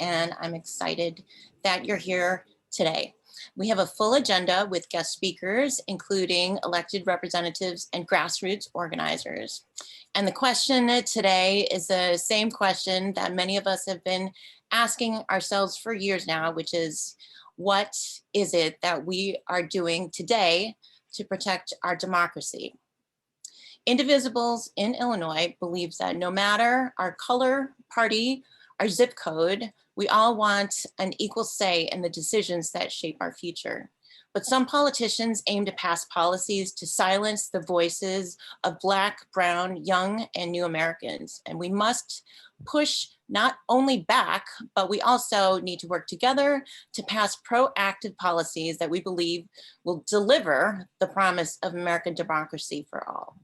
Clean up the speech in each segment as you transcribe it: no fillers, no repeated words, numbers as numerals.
and I'm excited that you're here today. We have a full agenda with guest speakers, including elected representatives and grassroots organizers. And the question today is the same question that many of us have been asking ourselves for years now, which is, what is it that we are doing today to protect our democracy? Indivisibles in Illinois believes that no matter our color, party, our zip code, we all want an equal say in the decisions that shape our future. But some politicians aim to pass policies to silence the voices of Black, brown, young, and new Americans. And we must push not only back, but we also need to work together to pass proactive policies that we believe will deliver the promise of American democracy for all.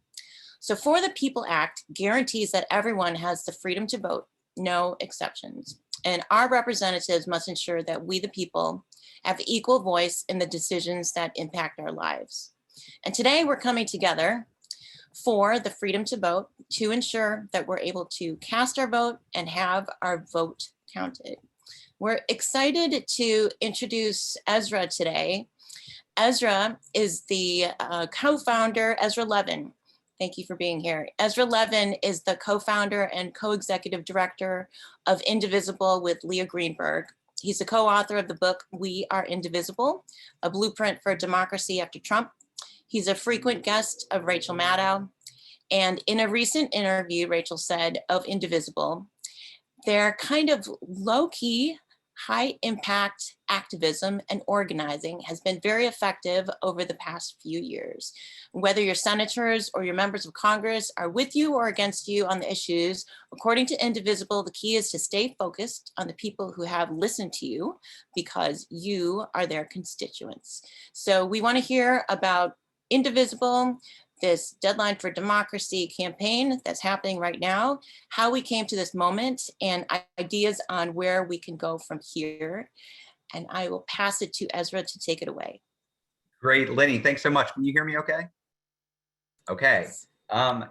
So For the People Act guarantees that everyone has the freedom to vote, no exceptions. And our representatives must ensure that we, the people, have equal voice in the decisions that impact our lives. And today we're coming together for the freedom to vote to ensure that we're able to cast our vote and have our vote counted. We're excited to introduce Ezra today. Ezra is the co-founder, Ezra Levin. Thank you for being here. Ezra Levin is the co-founder and co-executive director of Indivisible with Leah Greenberg. He's the co-author of the book, We Are Indivisible, A Blueprint for Democracy After Trump. He's a frequent guest of Rachel Maddow. And in a recent interview, Rachel said of Indivisible, their kind of low-key, high-impact activism and organizing has been very effective over the past few years. Whether your senators or your members of Congress are with you or against you on the issues, according to Indivisible, the key is to stay focused on the people who have listened to you because you are their constituents. So we want to hear about Indivisible, this Deadline for Democracy campaign that's happening right now, how we came to this moment, and ideas on where we can go from here. And I will pass it to Ezra to take it away. Great, Lenny, thanks so much. Can you hear me okay? Okay,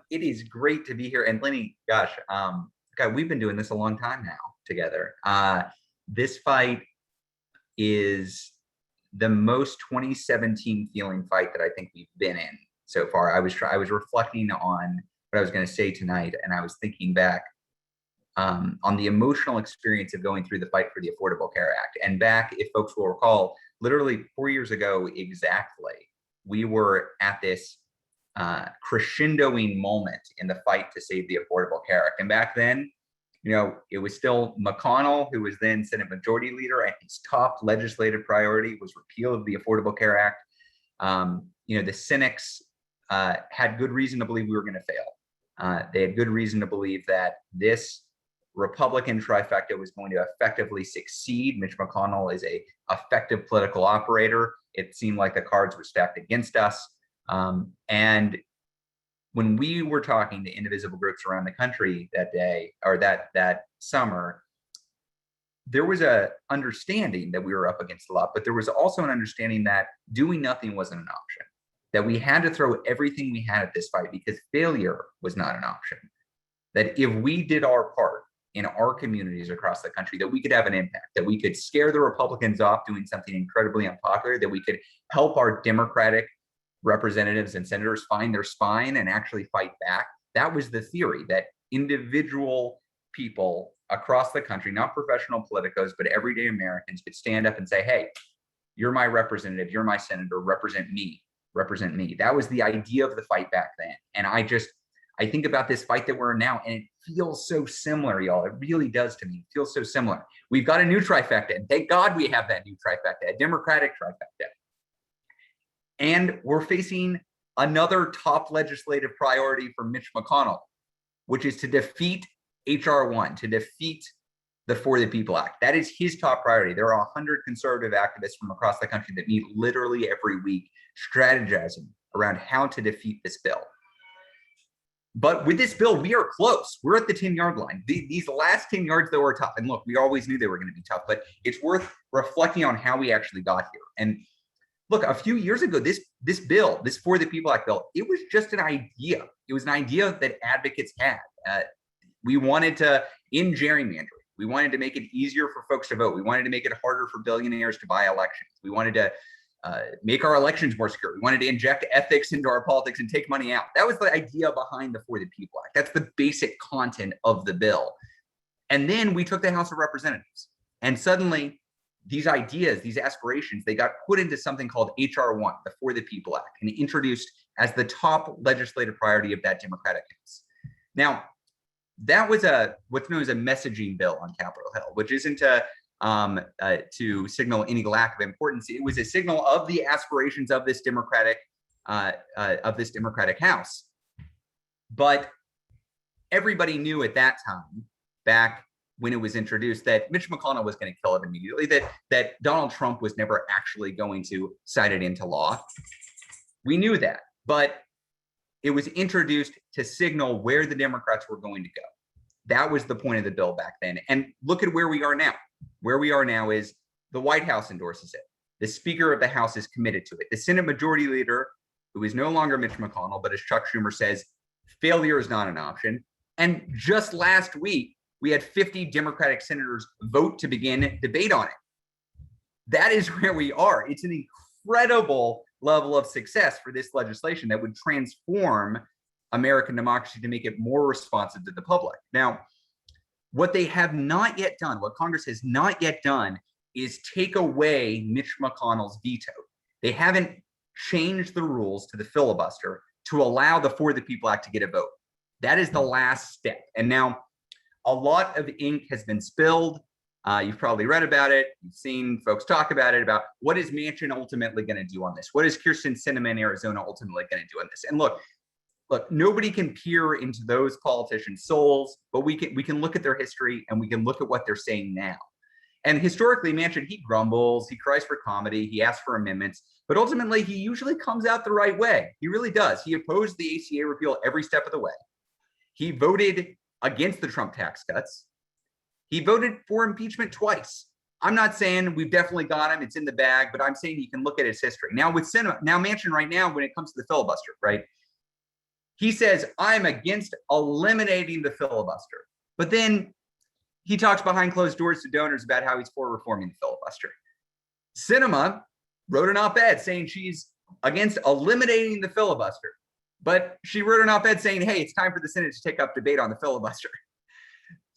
it is great to be here. And Lenny, gosh, God, we've been doing this a long time now together. This fight is the most 2017 feeling fight that I think we've been in so far. I was reflecting on what I was going to say tonight, and I was thinking back on the emotional experience of going through the fight for the Affordable Care Act. And back, if folks will recall, literally 4 years ago exactly, we were at this crescendoing moment in the fight to save the Affordable Care Act. And back then, you know, it was still McConnell, who was then Senate Majority Leader, and his top legislative priority was repeal of the Affordable Care Act. You know, the cynics had good reason to believe we were going to fail. They had good reason to believe that this Republican trifecta was going to effectively succeed. Mitch McConnell is an effective political operator. It seemed like the cards were stacked against us. And when we were talking to indivisible groups around the country that day, or that summer, there was a understanding that we were up against a lot, but there was also an understanding that doing nothing wasn't an option, that we had to throw everything we had at this fight because failure was not an option, that if we did our part in our communities across the country, that we could have an impact, that we could scare the Republicans off doing something incredibly unpopular, that we could help our Democratic representatives and senators find their spine and actually fight back. That was the theory, that individual people across the country, not professional politicos, but everyday Americans could stand up and say, hey, you're my representative, you're my senator, represent me, represent me. That was the idea of the fight back then. And I think about this fight that we're in now, and it feels so similar, y'all. It really does to me. It feels so similar. We've got a new trifecta, and thank God we have that new trifecta, a Democratic trifecta. And we're facing another top legislative priority for Mitch McConnell, which is to defeat H.R. 1, to defeat the For the People Act. That is his top priority. There are 100 conservative activists from across the country that meet literally every week, strategizing around how to defeat this bill. But with this bill, we are close. We're at the 10-yard line. These last 10 yards, though, are tough. And look, we always knew they were going to be tough, but it's worth reflecting on how we actually got here. And look, a few years ago, this bill, this For the People Act bill, it was just an idea. It was an idea that advocates had. We wanted to end gerrymandering. We wanted to make it easier for folks to vote. We wanted to make it harder for billionaires to buy elections. We wanted to make our elections more secure. We wanted to inject ethics into our politics and take money out. That was the idea behind the For the People Act. That's the basic content of the bill. And then we took the House of Representatives, and suddenly these ideas, these aspirations, they got put into something called HR 1, the For the People Act, and introduced as the top legislative priority of that Democratic House. Now, that was what's known as a messaging bill on Capitol Hill, which isn't to signal any lack of importance. It was a signal of the aspirations of this Democratic House. But everybody knew at that time, back when it was introduced, that Mitch McConnell was going to kill it immediately, that Donald Trump was never actually going to sign it into law. We knew that, but it was introduced to signal where the Democrats were going to go. That was the point of the bill back then. And look at where we are now. Where we are now is the White House endorses it. The Speaker of the House is committed to it. The Senate Majority Leader, who is no longer Mitch McConnell, but as Chuck Schumer says, failure is not an option. And just last week, we had 50 Democratic senators vote to begin debate on it. That is where we are. It's an incredible level of success for this legislation that would transform American democracy to make it more responsive to the public. Now, what they have not yet done, what Congress has not yet done, is take away Mitch McConnell's veto. They haven't changed the rules to the filibuster to allow the For the People Act to get a vote. That is the last step. And now a lot of ink has been spilled. You've probably read about it. You've seen folks talk about it, about what is Manchin ultimately going to do on this? What is Kyrsten Sinema in Arizona ultimately going to do on this? And look, nobody can peer into those politicians' souls, but we can look at their history and we can look at what they're saying now. And historically, Manchin, he grumbles, he cries for comedy, he asks for amendments, but ultimately he usually comes out the right way. He really does. He opposed the ACA repeal every step of the way. He voted against the Trump tax cuts. He voted for impeachment twice. I'm not saying we've definitely got him, it's in the bag, but I'm saying you can look at his history. Now with Manchin right now, when it comes to the filibuster, right? He says, I'm against eliminating the filibuster. But then he talks behind closed doors to donors about how he's for reforming the filibuster. Sinema wrote an op-ed saying she's against eliminating the filibuster. But she wrote an op-ed saying, hey, it's time for the Senate to take up debate on the filibuster.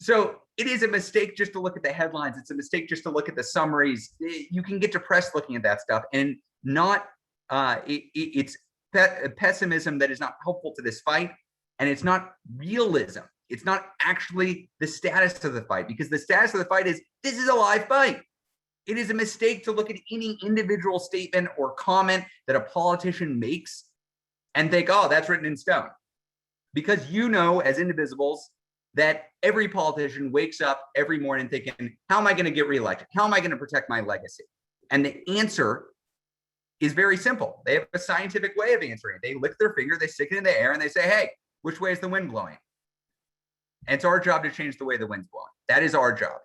So it is a mistake just to look at the headlines. It's a mistake just to look at the summaries. You can get depressed looking at that stuff, and it's pessimism that is not helpful to this fight, and it's not realism. It's not actually the status of the fight, because the status of the fight is this is a live fight. It is a mistake to look at any individual statement or comment that a politician makes and think, oh, that's written in stone. Because you know, as Indivisibles, that every politician wakes up every morning thinking, how am I going to get reelected? How am I going to protect my legacy? And the answer is very simple. They have a scientific way of answering it. They lick their finger, they stick it in the air, and they say, hey, which way is the wind blowing? And it's our job to change the way the wind's blowing. That is our job.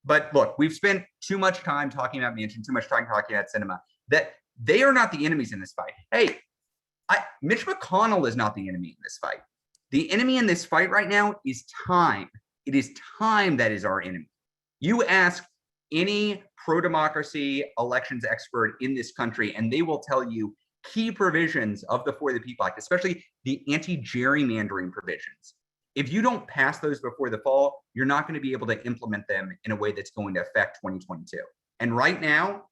But look, we've spent too much time talking about Manchin, too much time talking about Sinema, that they are not the enemies in this fight. Hey, Mitch McConnell is not the enemy in this fight. The enemy in this fight right now is time. It is time that is our enemy. You ask any pro-democracy elections expert in this country, and they will tell you key provisions of the For the People Act, especially the anti-gerrymandering provisions. If you don't pass those before the fall, you're not going to be able to implement them in a way that's going to affect 2022. And right now,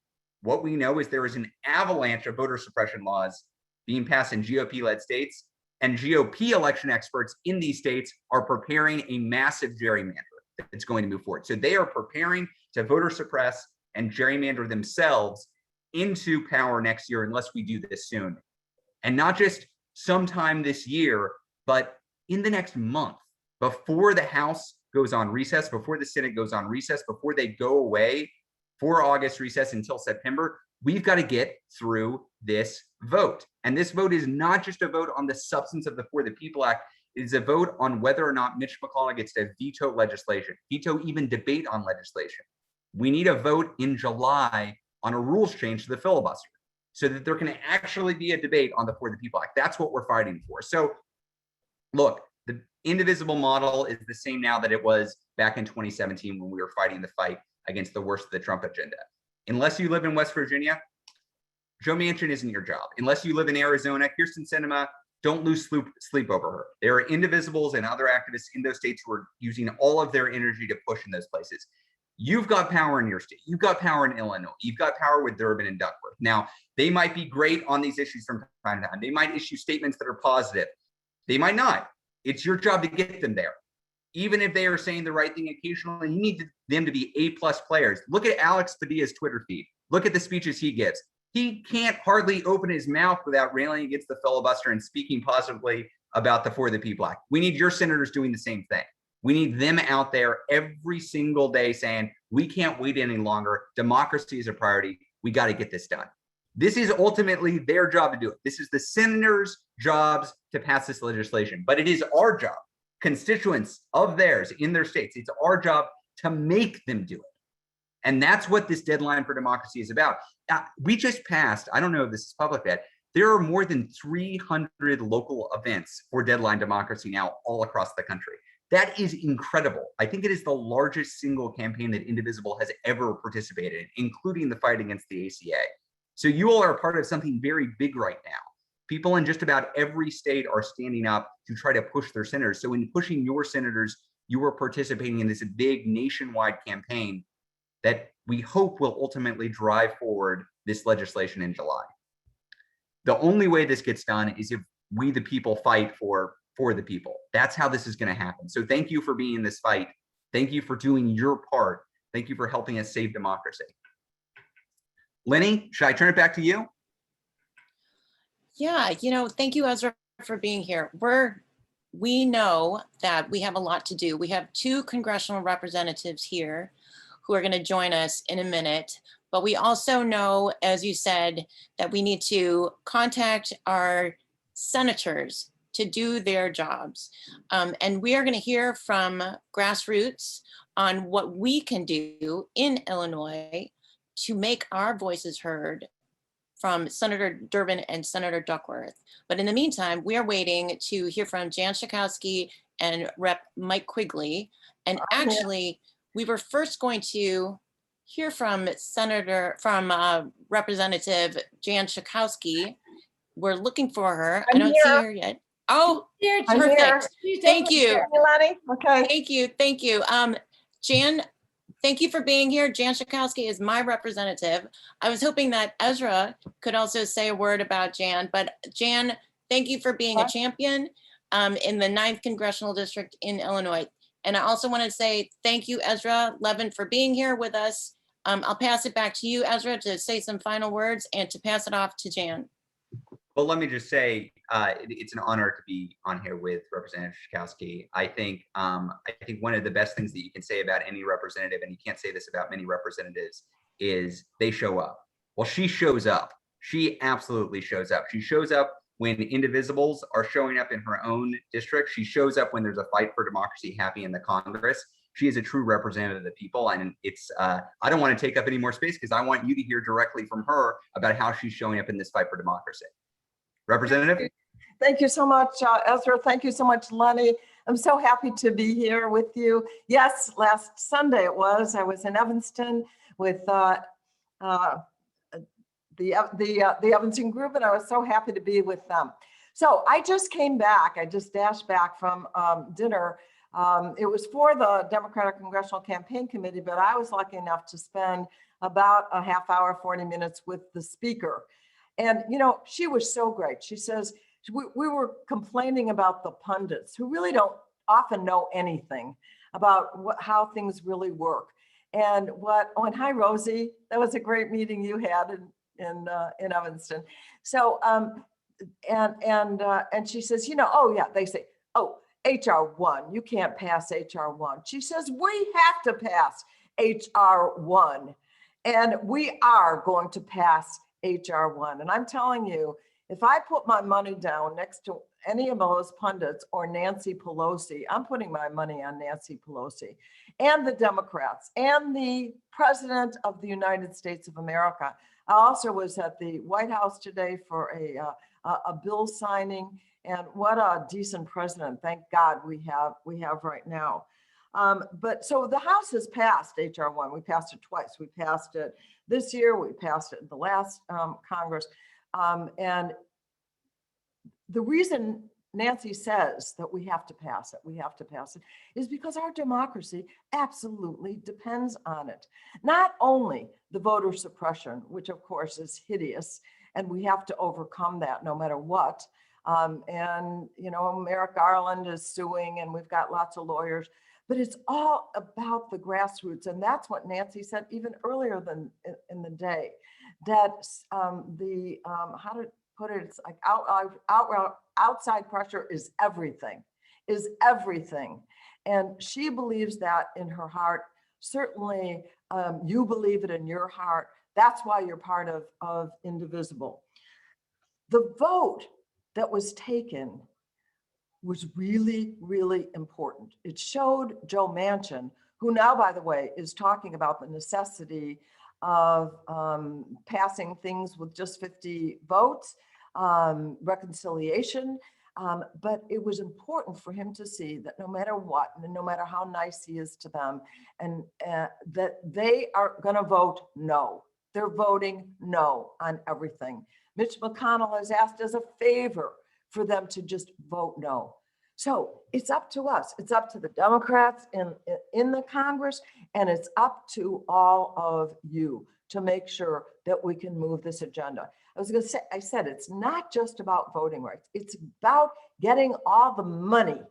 what we know is there is an avalanche of voter suppression laws being passed in GOP-led states, and GOP election experts in these states are preparing a massive gerrymander that's going to move forward. So they are preparing to voter suppress and gerrymander themselves into power next year unless we do this soon. And not just sometime this year, but in the next month, before the House goes on recess, before the Senate goes on recess, before they go away for August recess until September, we've got to get through this vote. And this vote is not just a vote on the substance of the For the People Act. It is a vote on whether or not Mitch McConnell gets to veto legislation, veto even debate on legislation. We need a vote in July on a rules change to the filibuster so that there can actually be a debate on the For the People Act. That's what we're fighting for. So look, The indivisible model is the same now that it was back in 2017 when we were fighting the fight against the worst of the Trump agenda. Unless you live in West Virginia, Joe Manchin isn't your job. Unless you live in Arizona, Kirsten Sinema, don't lose sleep over her. There are indivisibles and other activists in those states who are using all of their energy to push in those places. You've got power in your state. You've got power in Illinois. You've got power with Durbin and Duckworth. Now, they might be great on these issues from time to time. They might issue statements that are positive. They might not. It's your job to get them there. Even if they are saying the right thing occasionally, you need them to be A+ players. Look at Alex Padilla's Twitter feed. Look at the speeches he gives. He can't hardly open his mouth without railing against the filibuster and speaking positively about the For the People Act. We need your senators doing the same thing. We need them out there every single day saying, we can't wait any longer. Democracy is a priority. We got to get this done. This is ultimately their job to do it. This is the senators' jobs to pass this legislation, but it is our job, constituents of theirs in their states. It's our job to make them do it. And that's what this deadline for democracy is about. We just passed, I don't know if this is public yet, there are more than 300 local events for deadline democracy now all across the country. That is incredible. I think it is the largest single campaign that Indivisible has ever participated in, including the fight against the ACA. So you all are a part of something very big right now. People in just about every state are standing up to try to push their senators. So in pushing your senators, you are participating in this big nationwide campaign that we hope will ultimately drive forward this legislation in July. The only way this gets done is if we, the people, fight for the people. That's how this is going to happen. So thank you for being in this fight. Thank you for doing your part. Thank you for helping us save democracy. Lenny, should I turn it back to you? Yeah, thank you, Ezra, for being here. We know that we have a lot to do. We have 2 congressional representatives here who are going to join us in a minute. But we also know, as you said, that we need to contact our senators to do their jobs. And we are going to hear from grassroots on what we can do in Illinois to make our voices heard from Senator Durbin and Senator Duckworth. But in the meantime, we are waiting to hear from Jan Schakowsky and Rep. Mike Quigley. And actually, we were first going to hear from Representative Jan Schakowsky. We're looking for her. I don't see her yet. Oh, perfect. Thank you. Okay. Thank you. Jan, thank you for being here. Jan Schakowsky is my representative. I was hoping that Ezra could also say a word about Jan, but Jan, thank you for being a champion in the 9th Congressional District in Illinois. And I also want to say thank you, Ezra Levin, for being here with us. I'll pass it back to you, Ezra, to say some final words and to pass it off to Jan. Well, let me just say it's an honor to be on here with Representative Schakowsky. I think one of the best things that you can say about any representative, and you can't say this about many representatives, is they show up. Well, she shows up. She absolutely shows up. She shows up when indivisibles are showing up in her own district. She shows up when there's a fight for democracy happening in the Congress. She is a true representative of the people. And it's, I don't want to take up any more space because I want you to hear directly from her about how she's showing up in this fight for democracy. Representative? Thank you so much, Ezra. Thank you so much, Lenny. I'm so happy to be here with you. Yes, last Sunday I was in Evanston with the Evanston group, and I was so happy to be with them. So I just came back. I just dashed back from dinner. It was for the Democratic Congressional Campaign Committee, but I was lucky enough to spend about a half hour, 40 minutes with the speaker. And, she was so great. She says, we were complaining about the pundits who really don't often know anything about how things really work. And and hi, Rosie, that was a great meeting you had in Evanston. So, and she says, oh yeah, they say, oh, HR 1, you can't pass HR 1. She says, we have to pass HR 1, and we are going to pass HR 1. And I'm telling you, if I put my money down next to any of those pundits or Nancy Pelosi, I'm putting my money on Nancy Pelosi and the Democrats and the President of the United States of America. I also was at the White House today for a bill signing, And what a decent president, thank God we have right now. But so the House has passed HR 1. We passed it twice. We passed it this year. We passed it in the last Congress. And the reason Nancy says that we have to pass it, is because our democracy absolutely depends on it. Not only the voter suppression, which of course is hideous, and we have to overcome that no matter what. And, you know, Merrick Garland is suing, and we've got lots of lawyers, but it's all about the grassroots. And that's what Nancy said even earlier than in the day, that how to put it, it's like outside pressure is everything. And she believes that in her heart. Certainly you believe it in your heart. That's why you're part of Indivisible. The vote that was taken was really, really important. It showed Joe Manchin, who now, by the way, is talking about the necessity of passing things with just 50 votes, reconciliation. But it was important for him to see that no matter what, and no matter how nice he is to them, and that they are going to vote no. They're voting no on everything. Mitch McConnell has asked as a favor for them to just vote no. So it's up to us. It's up to the Democrats in the Congress, and it's up to all of you to make sure that we can move this agenda. I said, it's not just about voting rights. It's about getting all the money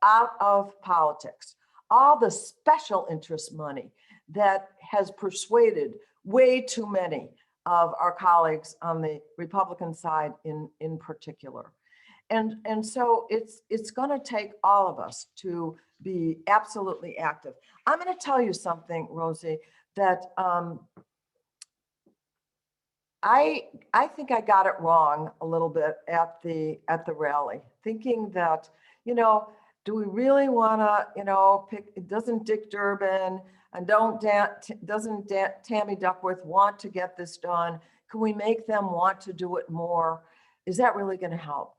out of politics, all the special interest money that has persuaded way too many of our colleagues on the Republican side in particular. And so it's going to take all of us to be absolutely active. I'm going to tell you something, Rosie, that I think I got it wrong a little bit at the rally, thinking that, you know, do we really want to, you know, pick? Doesn't Dick Durbin and doesn't Tammy Duckworth want to get this done? Can we make them want to do it more? Is that really going to help?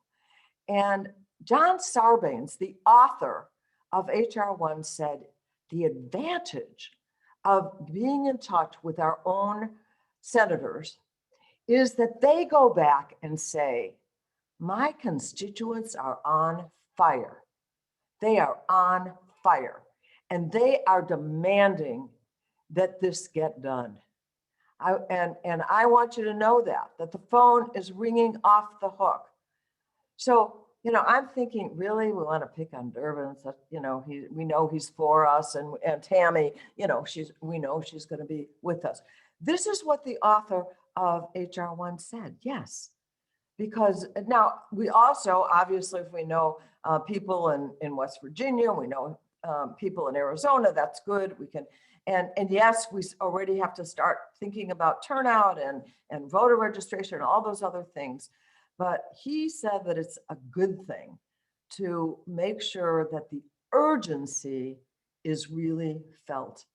And John Sarbanes, the author of HR 1, said the advantage of being in touch with our own senators is that they go back and say, my constituents are on fire. They are on fire, and they are demanding that this get done. And I want you to know that the phone is ringing off the hook. So, you know, I'm thinking, really, we want to pick on Durbin. So, you know, we know he's for us, and Tammy, you know, we know she's going to be with us. This is what the author of HR 1 said, yes. Because now we also, obviously, if we know people in West Virginia, we know people in Arizona, that's good. We can, and yes, we already have to start thinking about turnout and voter registration and all those other things. But he said that it's a good thing to make sure that the urgency is really felt.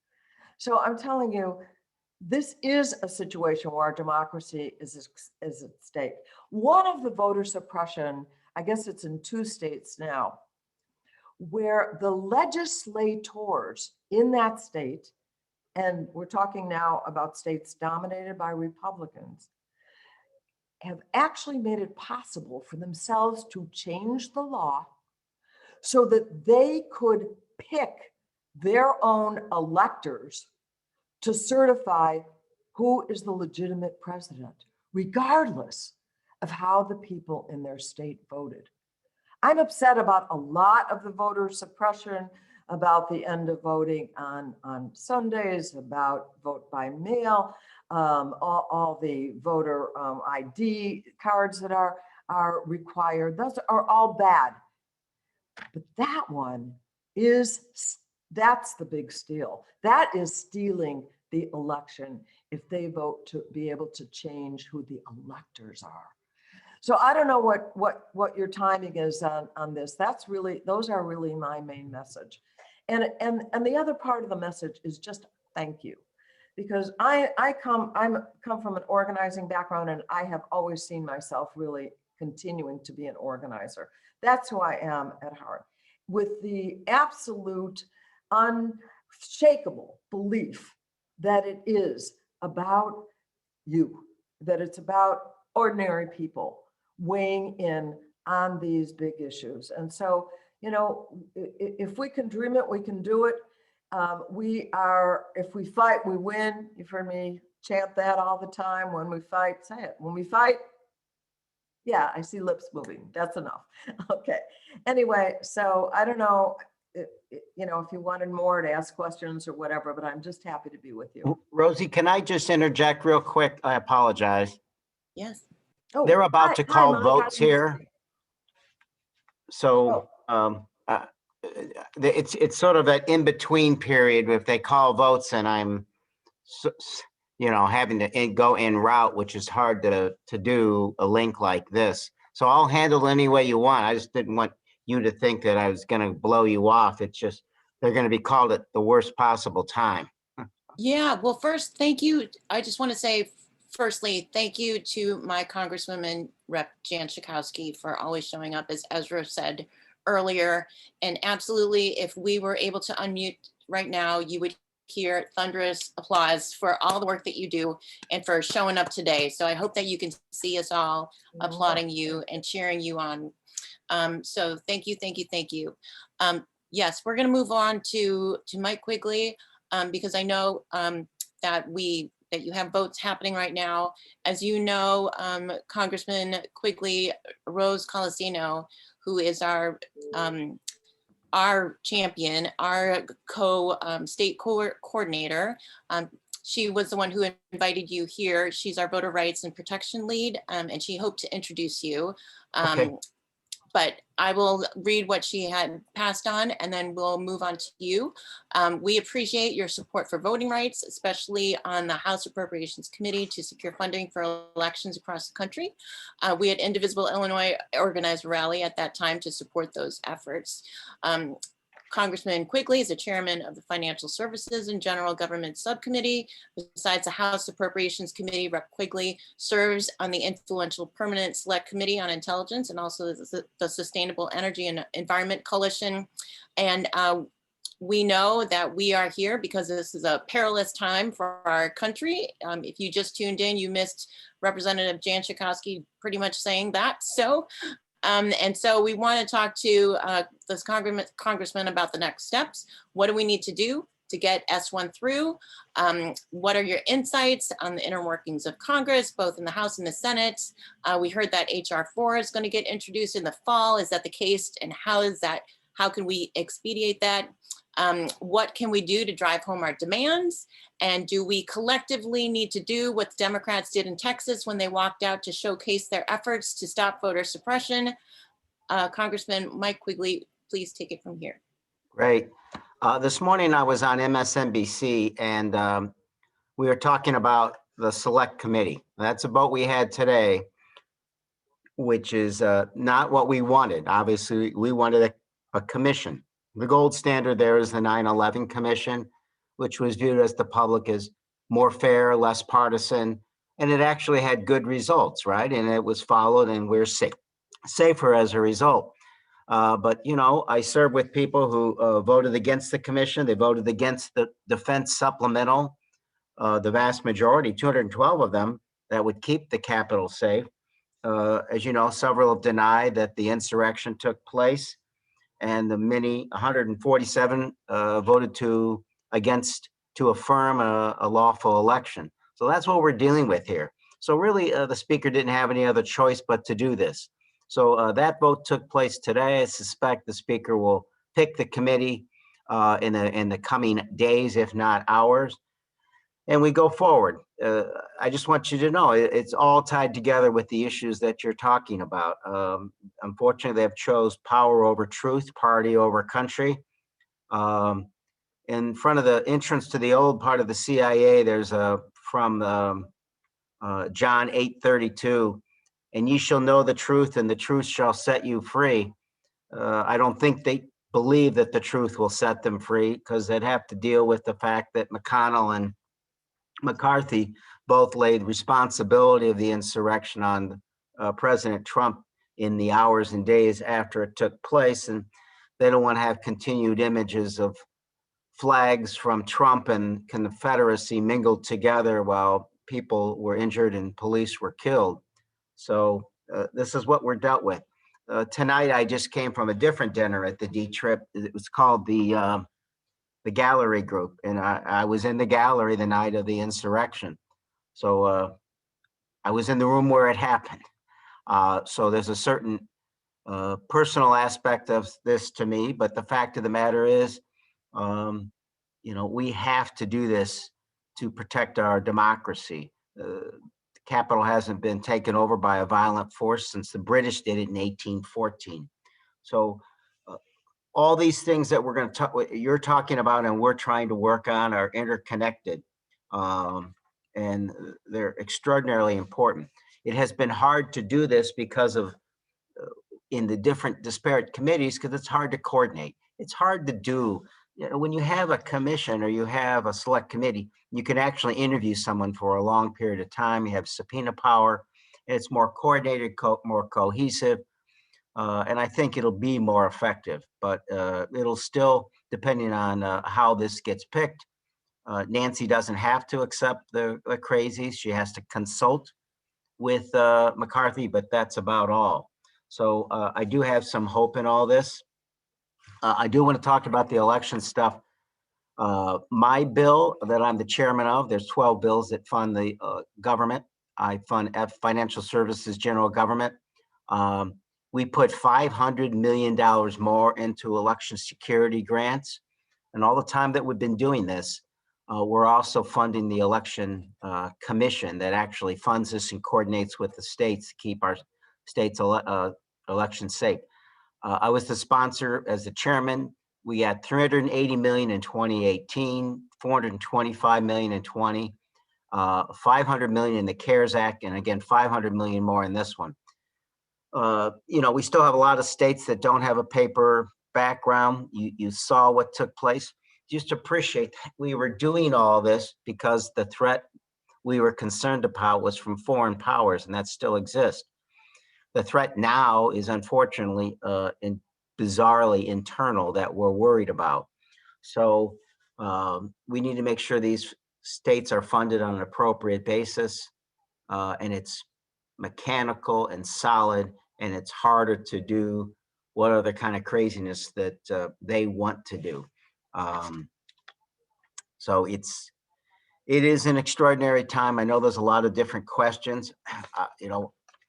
So I'm telling you, this is a situation where our democracy is at stake. One of the voter suppression, I guess it's in 2 states now, where the legislators in that state, and we're talking now about states dominated by Republicans, have actually made it possible for themselves to change the law so that they could pick their own electors to certify who is the legitimate president, regardless of how the people in their state voted. I'm upset about a lot of the voter suppression, about the end of voting on Sundays, about vote by mail, all the voter ID cards that are required. Those are all bad. But that one that's the big steal. That is stealing the election if they vote to be able to change who the electors are. So I don't know what your timing is on this. Those are really my main message. And the other part of the message is just thank you. Because I come from an organizing background, and I have always seen myself really continuing to be an organizer. That's who I am at heart, with the absolute unshakable belief that it is about you, that it's about ordinary people weighing in on these big issues. And so, you know, if we can dream it, we can do it. If we fight, we win. You've heard me chant that all the time. When we fight, say it. When we fight, yeah, I see lips moving. That's enough. Okay. Anyway, so I don't know, you know, if you wanted more to ask questions or whatever, but I'm just happy to be with you. Rosie, can I just interject real quick? I apologize. Yes. Oh, They're about hi- to hi, call Mike. votes here. So it's sort of an in-between period if they call votes and I'm, you know, having to go en route, which is hard to do a link like this. So I'll handle it any way you want. I just didn't want you to think that I was going to blow you off. It's just they're going to be called at the worst possible time. Yeah, well, first, thank you. I just want to say, firstly, thank you to my Congresswoman Rep. Jan Schakowsky for always showing up, as Ezra said earlier. And absolutely, if we were able to unmute right now, you would hear thunderous applause for all the work that you do and for showing up today. So I hope that you can see us all applauding you and cheering you on. So thank you, thank you, thank you. Yes, we're going to move on to Mike Quigley. Because I know that you have votes happening right now. As you know, Congressman Quigley Rose Colasino, who is our champion, our state coordinator, she was the one who invited you here. She's our voter rights and protection lead, and she hoped to introduce you. Okay. But I will read what she had passed on, and then we'll move on to you. We appreciate your support for voting rights, especially on the House Appropriations Committee to secure funding for elections across the country. We at Indivisible Illinois organized a rally at that time to support those efforts. Congressman Quigley is the chairman of the Financial Services and General Government Subcommittee. Besides the House Appropriations Committee, Rep. Quigley serves on the influential Permanent Select Committee on Intelligence and also the Sustainable Energy and Environment Coalition. And we know that we are here because this is a perilous time for our country. If you just tuned in, you missed Representative Jan Schakowsky pretty much saying that. And so we want to talk to this congressman about the next steps. What do we need to do to get S1 through? What are your insights on the inner workings of Congress, both in the House and the Senate? We heard that HR 4 is going to get introduced in the fall. Is that the case? And how can we expedite that? What can we do to drive home our demands? And do we collectively need to do what the Democrats did in Texas when they walked out to showcase their efforts to stop voter suppression? Congressman Mike Quigley, please take it from here. Great. This morning I was on MSNBC and we were talking about the select committee. That's a vote we had today, which is not what we wanted. Obviously, we wanted a commission. The gold standard there is the 9/11 Commission, which was viewed as the public as more fair, less partisan, and it actually had good results, right? And it was followed, and we're safer as a result. But, you know, I served with people who voted against the commission. They voted against the defense supplemental, the vast majority, 212 of them, that would keep the Capitol safe. As you know, several have denied that the insurrection took place. And the 147 voted to affirm a lawful election. So that's what we're dealing with here. So really, the speaker didn't have any other choice but to do this. So that vote took place today. I suspect the speaker will pick the committee in the coming days, if not hours, and we go forward. I just want you to know it's all tied together with the issues that you're talking about. Unfortunately, they've chose power over truth, party over country. In front of the entrance to the old part of the CIA, there's from John 8:32, and ye shall know the truth, and the truth shall set you free. I don't think they believe that the truth will set them free, because they'd have to deal with the fact that McConnell and McCarthy both laid responsibility of the insurrection on President Trump in the hours and days after it took place. And they don't want to have continued images of flags from Trump and Confederacy mingled together while people were injured and police were killed. So this is what we're dealt with. Tonight, I just came from a different dinner at the D-Trip. It was called the gallery group, and I was in the gallery the night of the insurrection. So I was in the room where it happened. So there's a certain personal aspect of this to me, but the fact of the matter is, we have to do this to protect our democracy. The Capitol hasn't been taken over by a violent force since the British did it in 1814. So all these things that we're going to talk, you're talking about, and we're trying to work on are interconnected, and they're extraordinarily important. It has been hard to do this because of in the different disparate committees, because it's hard to coordinate. It's hard to do. When you have a commission or you have a select committee, you can actually interview someone for a long period of time. You have subpoena power, and it's more coordinated, more cohesive, and I think it'll be more effective. But it'll still, depending on how this gets picked, Nancy doesn't have to accept the crazies. She has to consult with McCarthy, but that's about all. So I do have some hope in all this. I do want to talk about the election stuff. My bill that I'm the chairman of, there's 12 bills that fund the government. I fund financial services, general government. We put $500 million more into election security grants. And all the time that we've been doing this, we're also funding the election commission that actually funds this and coordinates with the states to keep our states' elections safe. I was the sponsor as the chairman. We got 380 million in 2018, 425 million in 20, 500 million in the CARES Act, and again, 500 million more in this one. We still have a lot of states that don't have a paper background. You saw what took place. Just appreciate that we were doing all this because the threat we were concerned about was from foreign powers, and that still exists. The threat now is unfortunately bizarrely internal that we're worried about. So we need to make sure these states are funded on an appropriate basis, and it's mechanical and solid, and it's harder to do what other kind of craziness that they want to do. So it is an extraordinary time. I know there's a lot of different questions.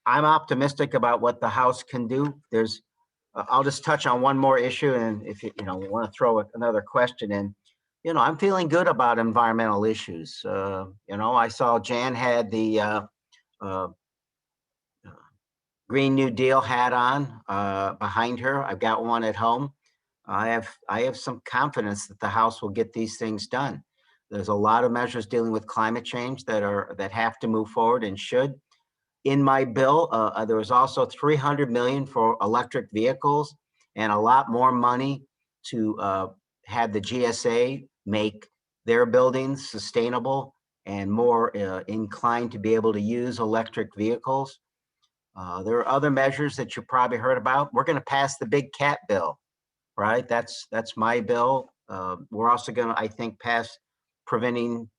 I'm optimistic about what the House can do. I'll just touch on one more issue, and if you want to throw another question in, I'm feeling good about environmental issues. I saw Jan had the Green New Deal hat on behind her. I've got one at home. I have some confidence that the House will get these things done. There's a lot of measures dealing with climate change that have to move forward and should. In my bill, there was also 300 million for electric vehicles and a lot more money to have the GSA make their buildings sustainable and more inclined to be able to use electric vehicles. There are other measures that you probably heard about. We're going to pass the big cat bill, right? That's my bill. We're also going to, I think, pass Preventing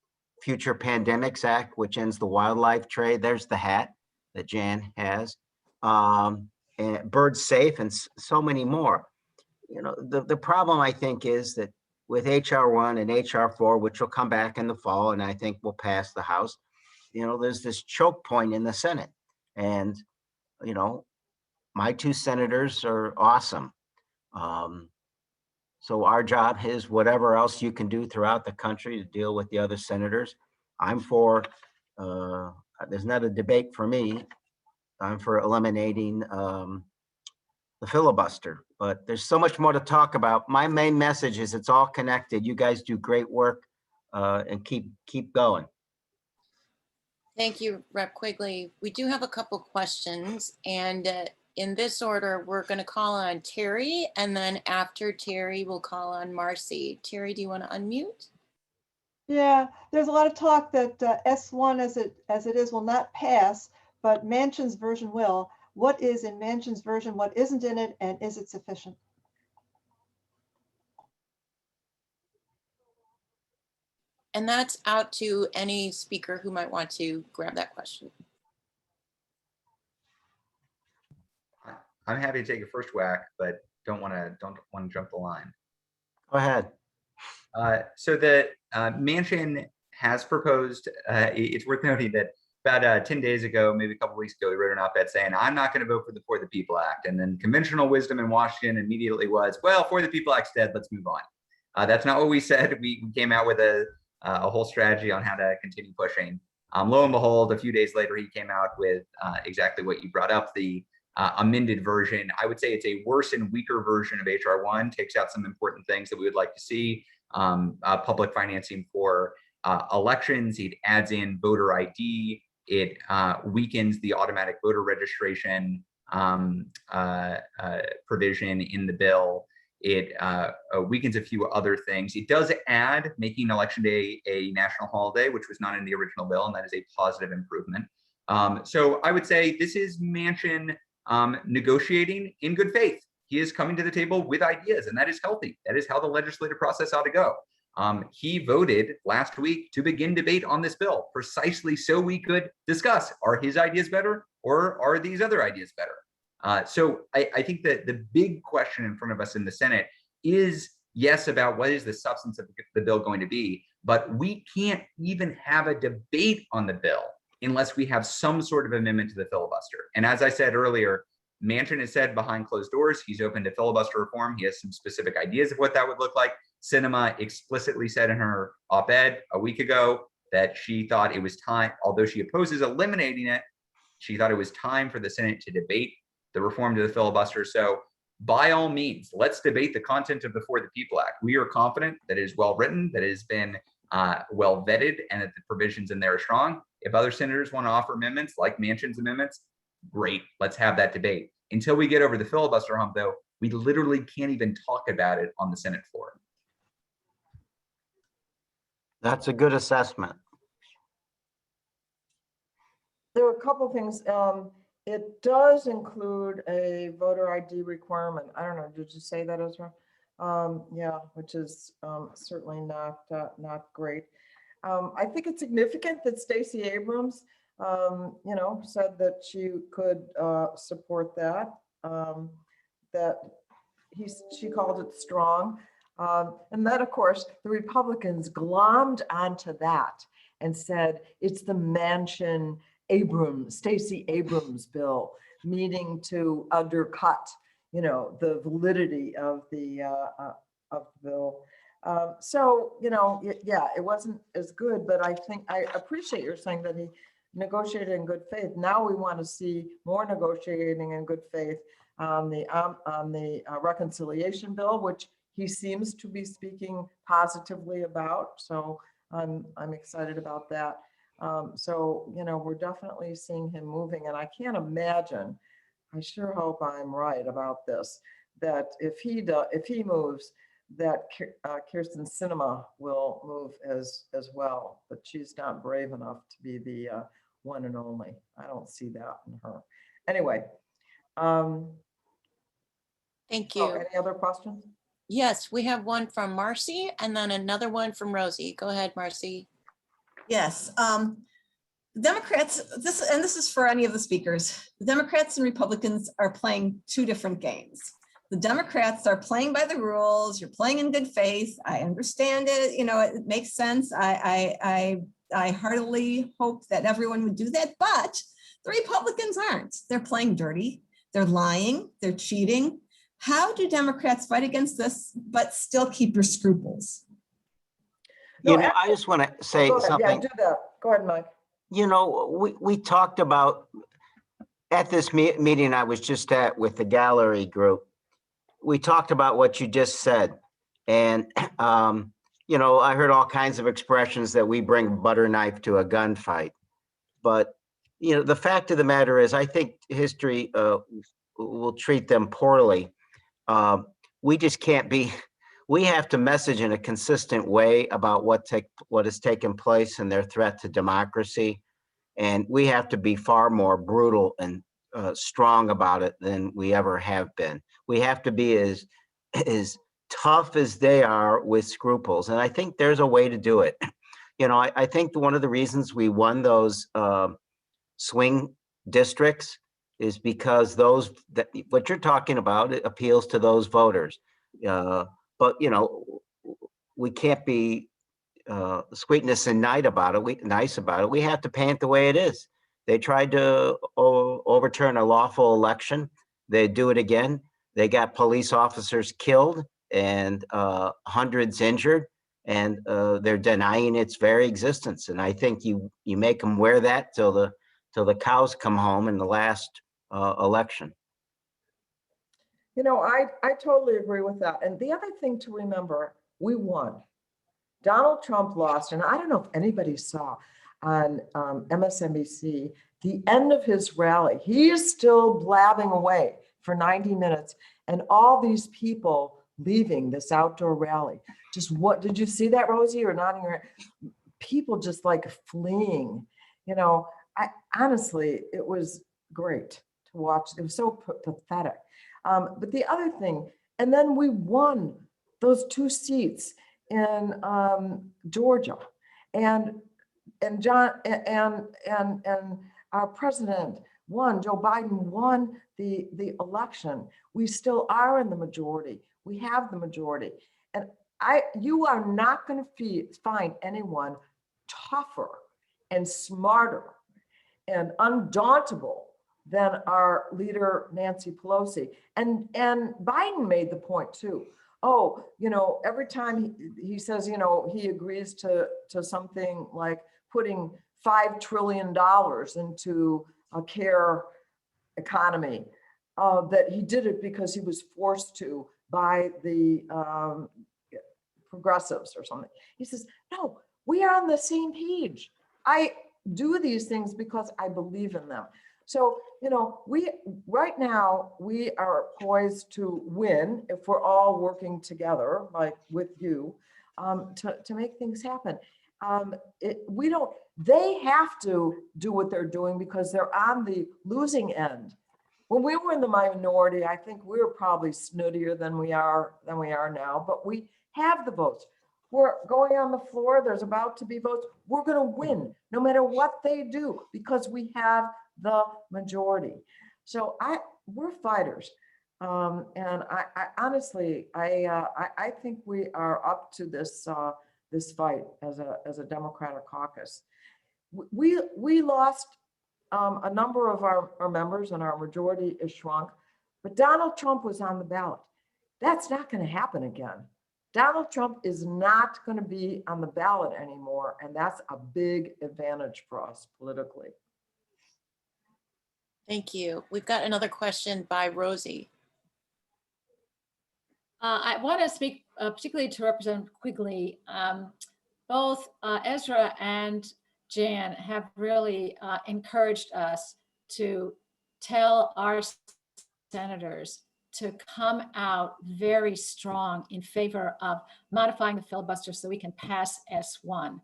Future Pandemics Act, which ends the wildlife trade. There's the hat that Jan has, and Bird Safe, and so many more. The problem, I think, is that with HR 1 and HR 4, which will come back in the fall, and I think will pass the House, there's this choke point in the Senate. And, my two senators are awesome. So our job is whatever else you can do throughout the country to deal with the other senators. I'm for, there's not a debate for me. I'm for eliminating the filibuster, but there's so much more to talk about. My main message is it's all connected. You guys do great work, and keep going. Thank you, Rep. Quigley. We do have a couple questions, and in this order, we're going to call on Terry, and then after Terry, we'll call on Marcy. Terry, do you want to unmute? Yeah, there's a lot of talk that S1 as it is will not pass, but Manchin's version will. what is in Manchin's version, what isn't in it, and is it sufficient? And that's out to any speaker who might want to grab that question. I'm happy to take a first whack, but don't want to jump the line. Go ahead. So the Manchin has proposed, it's worth noting that about 10 days ago, maybe a couple weeks ago, he wrote an op-ed saying, I'm not going to vote for the For the People Act. And then conventional wisdom in Washington immediately was, well, For the People Act's dead, let's move on. That's not what we said. We came out with a whole strategy on how to continue pushing. Lo and behold, a few days later, he came out with exactly what you brought up, the amended version. I would say it's a worse and weaker version of HR 1, takes out some important things that we would like to see, public financing for elections. It adds in voter ID. It weakens the automatic voter registration provision in the bill. It weakens a few other things. It does add making Election Day a national holiday, which was not in the original bill, and that is a positive improvement. So I would say this is Manchin negotiating in good faith. He is coming to the table with ideas, and that is healthy. That is how the legislative process ought to go. He voted last week to begin debate on this bill precisely so we could discuss, are his ideas better or are these other ideas better? So I think that the big question in front of us in the Senate is, yes, about what is the substance of the bill going to be, but we can't even have a debate on the bill unless we have some sort of amendment to the filibuster. And as I said earlier, Manchin has said behind closed doors, he's open to filibuster reform. He has some specific ideas of what that would look like. Sinema explicitly said in her op-ed a week ago that she thought it was time, although she opposes eliminating it, she thought it was time for the Senate to debate the reform to the filibuster. So by all means, let's debate the content of the For the People Act. We are confident that it is well written, that it has been well vetted, and that the provisions in there are strong. If other senators want to offer amendments like Manchin's amendments, great, let's have that debate. Until we get over the filibuster hump, though, we literally can't even talk about it on the Senate floor. That's a good assessment. There are a couple things. It does include a voter ID requirement. I don't know, did you say that, Ezra? Yeah, which is certainly not great. I think it's significant that Stacey Abrams, said that she could support that. She called it strong. And then, of course, the Republicans glommed onto that and said it's the Manchin Stacey Abrams bill, meaning to undercut, the validity of the bill. Yeah, it wasn't as good, but I think I appreciate your saying that he negotiated in good faith. Now we want to see more negotiating in good faith on the reconciliation bill, which he seems to be speaking positively about. So I'm excited about that. We're definitely seeing him moving, and I can't imagine, I sure hope I'm right about this, that if he moves, that Kirsten Sinema will move as well, but she's not brave enough to be the one and only. I don't see that in her. Anyway. Thank you. Any other questions? Yes, we have one from Marcy and then another one from Rosie. Go ahead, Marcy. Yes, Democrats, this is for any of the speakers, the Democrats and Republicans are playing two different games. The Democrats are playing by the rules, you're playing in good faith. I understand it, it makes sense. I heartily hope that everyone would do that, but the Republicans aren't. They're playing dirty, they're lying, they're cheating. How do Democrats fight against this, but still keep your scruples? I just want to say something. Yeah, do that. Go ahead, Mike. We talked about at this meeting I was just at with the gallery group. We talked about what you just said. And, I heard all kinds of expressions that we bring butter knife to a gunfight. But, the fact of the matter is, I think history will treat them poorly. We just can't be, we have to message in a consistent way about what has taken place and their threat to democracy. And we have to be far more brutal and strong about it than we ever have been. We have to be as tough as they are with scruples. And I think there's a way to do it. You know, I think one of the reasons we won those swing districts is because what you're talking about, it appeals to those voters. But, you know, we can't be sweetness and nice about it. We have to paint the way it is. They tried to overturn a lawful election. They do it again. They got police officers killed and hundreds injured, and they're denying its very existence. And I think you make them wear that till the cows come home in the last election. You know, I totally agree with that. And the other thing to remember, we won. Donald Trump lost, and I don't know if anybody saw on MSNBC the end of his rally. He is still blabbing away for 90 minutes, and all these people leaving this outdoor rally. Just what did you see that, Rosie? Or nodding your head? People just like fleeing. You know, honestly, it was great to watch. It was so pathetic. But the other thing, and then we won those 2 seats in Georgia, and John and our president won. Joe Biden won the election. We still are in the majority. We have the majority, and you are not going to find anyone tougher and smarter and undauntable than our leader, Nancy Pelosi. And Biden made the point too. Oh, you know, every time he says, you know, he agrees to something like putting $5 trillion into a care economy, that he did it because he was forced to by the progressives or something. He says, no, we are on the same page. I do these things because I believe in them. So, you know, right now we are poised to win if we're all working together, like with you, to make things happen. They have to do what they're doing because they're on the losing end. When we were in the minority, I think we were probably snootier than we are now, but we have the votes. We're going on the floor. There's about to be votes. We're going to win no matter what they do because we have the majority. So we're fighters. And I honestly, I think we are up to this fight as a Democratic caucus. We lost a number of our members, and our majority is shrunk, but Donald Trump was on the ballot. That's not going to happen again. Donald Trump is not going to be on the ballot anymore, and that's a big advantage for us politically. Thank you. We've got another question by Rosie. I want to speak particularly to Representative Quigley. Both Ezra and Jan have really encouraged us to tell our senators to come out very strong in favor of modifying the filibuster so we can pass S1.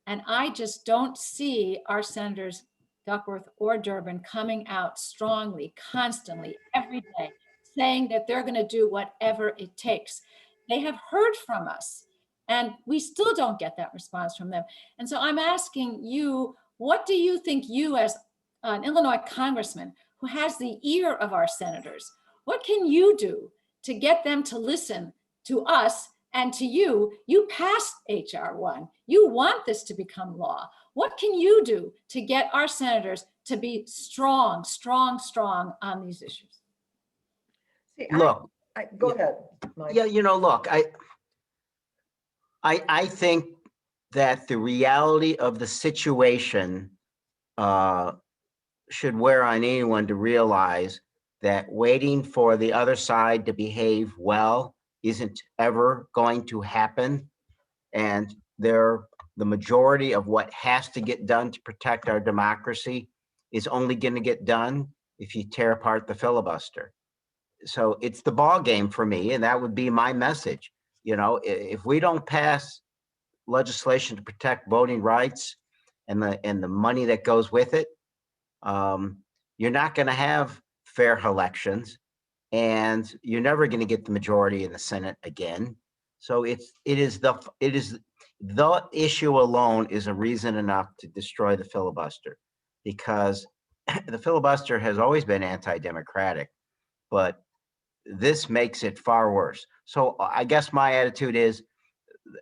And I just don't see our senators, Duckworth or Durbin, coming out strongly, constantly, every day, saying that they're going to do whatever it takes. They have heard from us, and we still don't get that response from them. And so I'm asking you, what do you think, you as an Illinois congressman who has the ear of our senators, what can you do to get them to listen to us and to you? You passed HR 1. You want this to become law. What can you do to get our senators to be strong on these issues? See, Look, go ahead, Mike. yeah, you know, look, I think that the reality of the situation should wear on anyone to realize that waiting for the other side to behave well isn't ever going to happen. And the majority of what has to get done to protect our democracy is only going to get done if you tear apart the filibuster. So it's the ball game for me, and that would be my message. You know, if we don't pass legislation to protect voting rights and the money that goes with it, you're not going to have fair elections, and you're never going to get the majority in the Senate again. So it is the issue alone is a reason enough to destroy the filibuster, because the filibuster has always been anti-democratic, but this makes it far worse. So I guess my attitude is,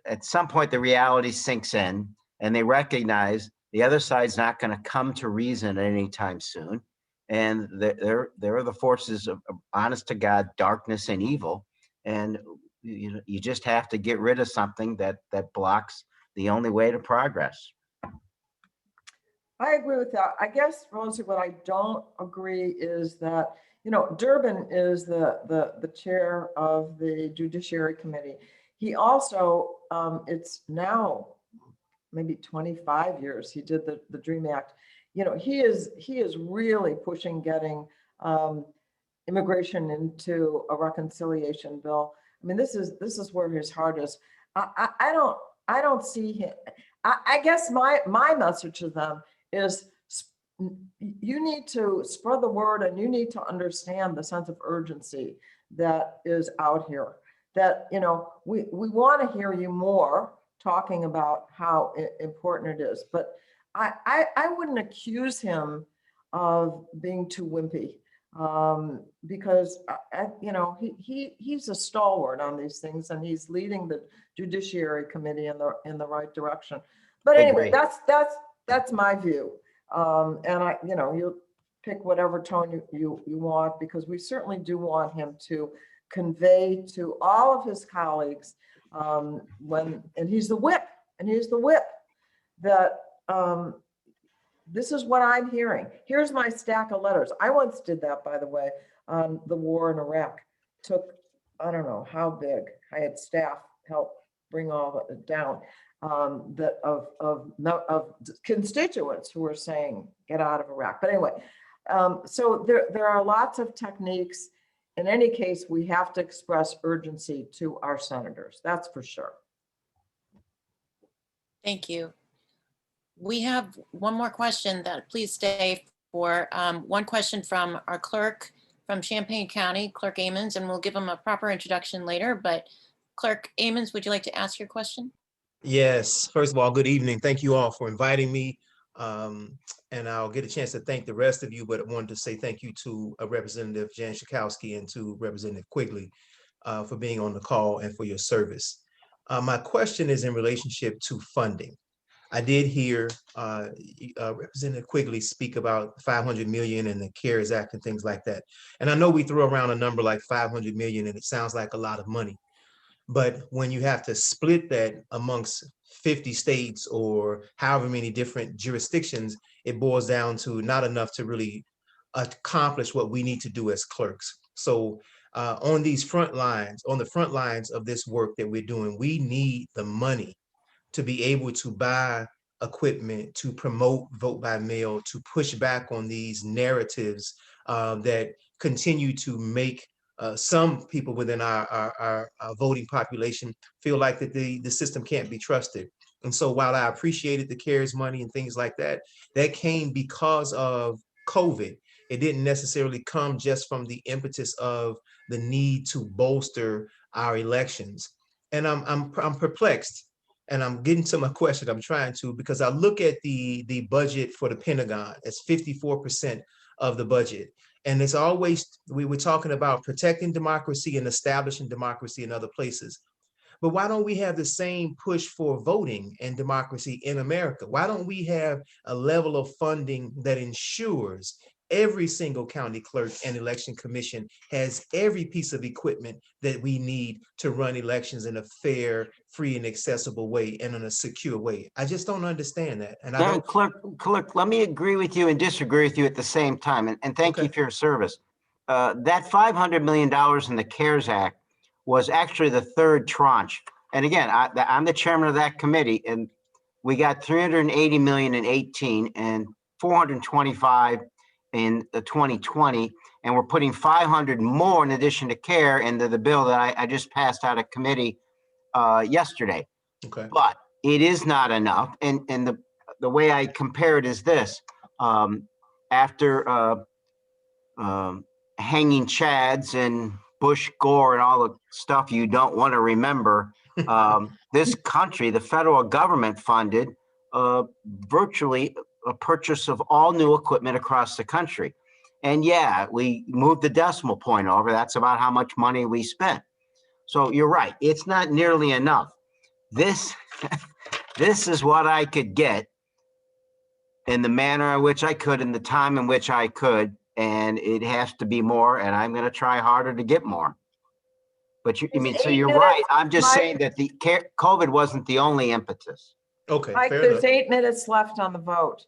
at some point the reality sinks in and they recognize the other side's not going to come to reason anytime soon. And there are the forces of honest to God, darkness and evil. And you just have to get rid of something that blocks the only way to progress. I agree with that. I guess, Rosie, what I don't agree is that, Durbin is the chair of the Judiciary Committee. He also, it's now maybe 25 years, he did the DREAM Act. He is really pushing getting immigration into a reconciliation bill. I mean, this is where his heart is. I don't see him. I guess my message to them is, you need to spread the word, and you need to understand the sense of urgency that is out here. That, we want to hear you more talking about how important it is. But I wouldn't accuse him of being too wimpy, because he's a stalwart on these things, and he's leading the Judiciary Committee in the right direction. But anyway, that's my view. And you'll pick whatever tone you want, because we certainly do want him to convey to all of his colleagues, and he's the whip, that this is what I'm hearing. Here's my stack of letters. I once did that, by the way, on the war in Iraq. Took, I don't know how big. I had staff help bring all that down, that of constituents who were saying, get out of Iraq. But anyway, so there are lots of techniques. In any case, we have to express urgency to our senators. That's for sure. Thank you. We have one more question that please stay for. One question from our clerk from Champaign County, Clerk Ammons, and we'll give him a proper introduction later. But Clerk Ammons, would you like to ask your question? Yes, first of all, good evening. Thank you all for inviting me. And I'll get a chance to thank the rest of you, but I wanted to say thank you to Representative Jan Schakowsky and to Representative Quigley for being on the call and for your service. My question is in relationship to funding. I did hear Representative Quigley speak about 500 million and the CARES Act and things like that. And I know we throw around a number like 500 million and it sounds like a lot of money. But when you have to split that amongst 50 states or however many different jurisdictions, it boils down to not enough to really accomplish what we need to do as clerks. So on the front lines of this work that we're doing, we need the money to be able to buy equipment, to promote vote by mail, to push back on these narratives that continue to make some people within our voting population feel like that the system can't be trusted. And so while I appreciated the CARES money and things like that, that came because of COVID. It didn't necessarily come just from the impetus of the need to bolster our elections. And I'm perplexed, and I'm getting to my question. I'm trying to, because I look at the budget for the Pentagon as 54% of the budget. And it's always, we were talking about protecting democracy and establishing democracy in other places. But why don't we have the same push for voting and democracy in America? Why don't we have a level of funding that ensures every single county clerk and election commission has every piece of equipment that we need to run elections in a fair, free, and accessible way and in a secure way? I just don't understand that. And Clerk, let me agree with you and disagree with you at the same time. And thank you for your service. That $500 million in the CARES Act was actually the third tranche. And again, I'm the chairman of that committee, and we got 380 million in 18 and 425 in the 2020, and we're putting 500 more in addition to CARE into the bill that I just passed out of committee yesterday. Okay. But it is not enough. And the way I compare it is this: after hanging chads and Bush Gore and all the stuff you don't want to remember. This country, the federal government funded virtually a purchase of all new equipment across the country. And yeah, we moved the decimal point over. That's about how much money we spent. So you're right. It's not nearly enough. This, this is what I could get in the manner in which I could, in the time in which I could, and it has to be more, and I'm going to try harder to get more. But you, I mean, so you're right. I'm just saying that the COVID wasn't the only impetus. Okay, Mike, fair there's enough. 8 minutes left on the vote.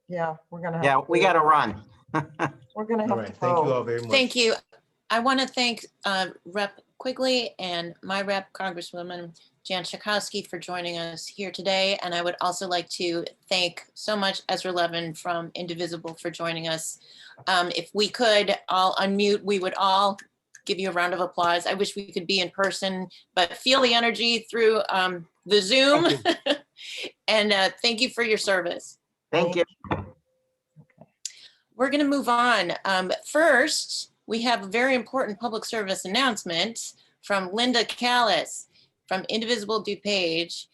Yeah, we're gonna have. Yeah, we got to run. We're gonna All have right, to thank you vote. all very much. Thank you. I want to thank Rep. Quigley and my rep, Congresswoman Jan Schakowsky, for joining us here today. And I would also like to thank so much Ezra Levin from Indivisible for joining us. If we could all unmute, we would all give you a round of applause. I wish we could be in person, but feel the energy through the Zoom. And thank you for your service. Thank you. We're going to move on. First, we have a very important public service announcement from Linda Callis from Indivisible DuPage.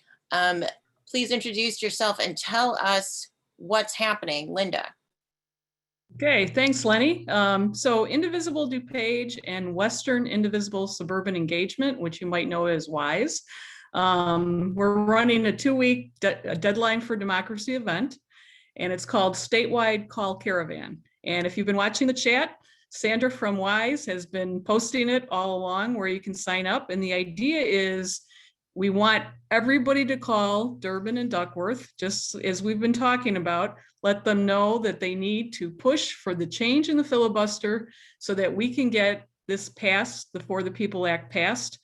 Please introduce yourself and tell us what's happening. Linda. Okay, thanks, Lenny. So Indivisible DuPage and Western Indivisible Suburban Engagement, which you might know as WISE, we're running a 2-week deadline for democracy event, and it's called Statewide Call Caravan. And if you've been watching the chat, Sandra from WISE has been posting it all along where you can sign up. And the idea is we want everybody to call Durbin and Duckworth, just as we've been talking about, let them know that they need to push for the change in the filibuster so that we can get this passed, the For the People Act passed.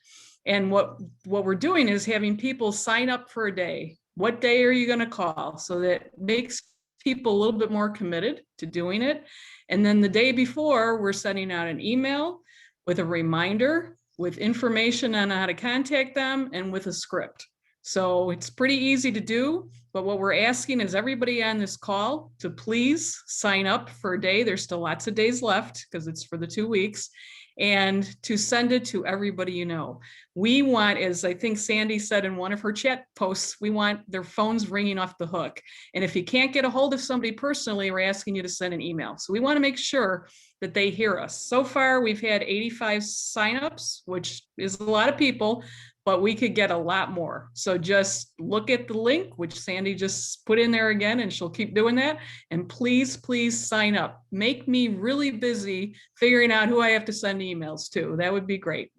And what we're doing is having people sign up for a day. What day are you going to call? So that makes people a little bit more committed to doing it. And then the day before, we're sending out an email with a reminder, with information on how to contact them, and with a script. So it's pretty easy to do, but what we're asking is everybody on this call to please sign up for a day. There's still lots of days left because it's for the 2 weeks, and to send it to everybody you know. We want, as I think Sandy said in one of her chat posts, we want their phones ringing off the hook. And if you can't get a hold of somebody personally, we're asking you to send an email. So we want to make sure that they hear us. So far, we've had 85 signups, which is a lot of people, but we could get a lot more. So just look at the link, which Sandy just put in there again, and she'll keep doing that. And please, please sign up. Make me really busy figuring out who I have to send emails to. That would be great.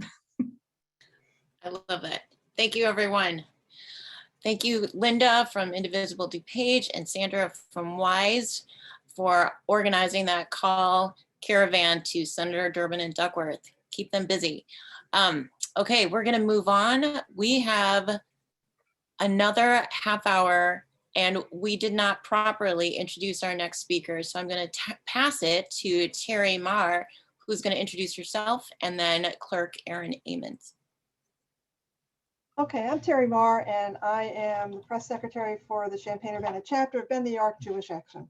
I love that. Thank you, everyone. Thank you, Linda from Indivisible DuPage and Sandra from WISE for organizing that call caravan to Senator Durbin and Duckworth. Keep them busy. Okay, we're going to move on. We have another half hour, and we did not properly introduce our next speaker. So I'm going to pass it to Terry Marr, who's going to introduce herself, and then Clerk Aaron Ammons. Okay, I'm Terry Marr, and I am the press secretary for the Champaign chapter of Bend the Arc Jewish Action.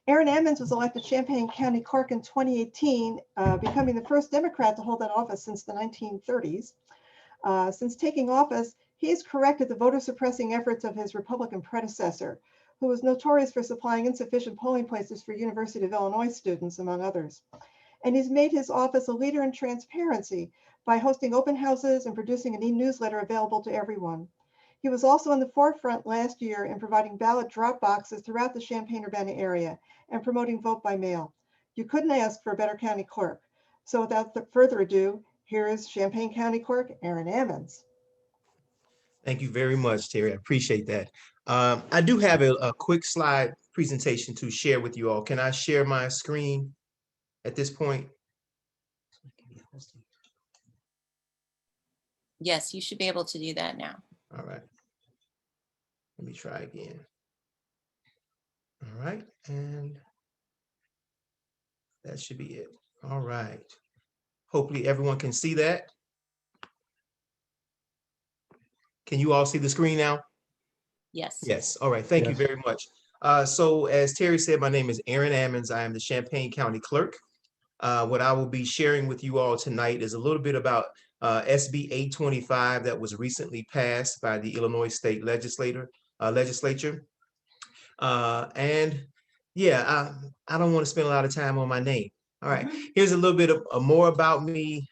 Aaron Ammons was elected Champaign County Clerk in 2018, becoming the first Democrat to hold that office since the 1930s. Since taking office, he has corrected the voter suppressing efforts of his Republican predecessor, who was notorious for supplying insufficient polling places for University of Illinois students, among others. And he's made his office a leader in transparency by hosting open houses and producing an e-newsletter available to everyone. He was also in the forefront last year in providing ballot drop boxes throughout the Champaign-Urbana area and promoting vote by mail. You couldn't ask for a better county clerk. So without further ado, here is Champaign County Clerk Aaron Ammons. Thank you very much, Terry. I appreciate that. I do have a quick slide presentation to share with you all. Can I share my screen at this point? Yes, you should be able to do that now. All right. Let me try again. All right, and that should be it. All right. Hopefully everyone can see that. Can you all see the screen now? Yes. Yes. All right. Thank you very much. So as Terry said, my name is Aaron Ammons. I am the Champaign County Clerk. What I will be sharing with you all tonight is a little bit about SB 825 that was recently passed by the Illinois State Legislature. And yeah, I don't want to spend a lot of time on my name. All right, here's a little bit of more about me.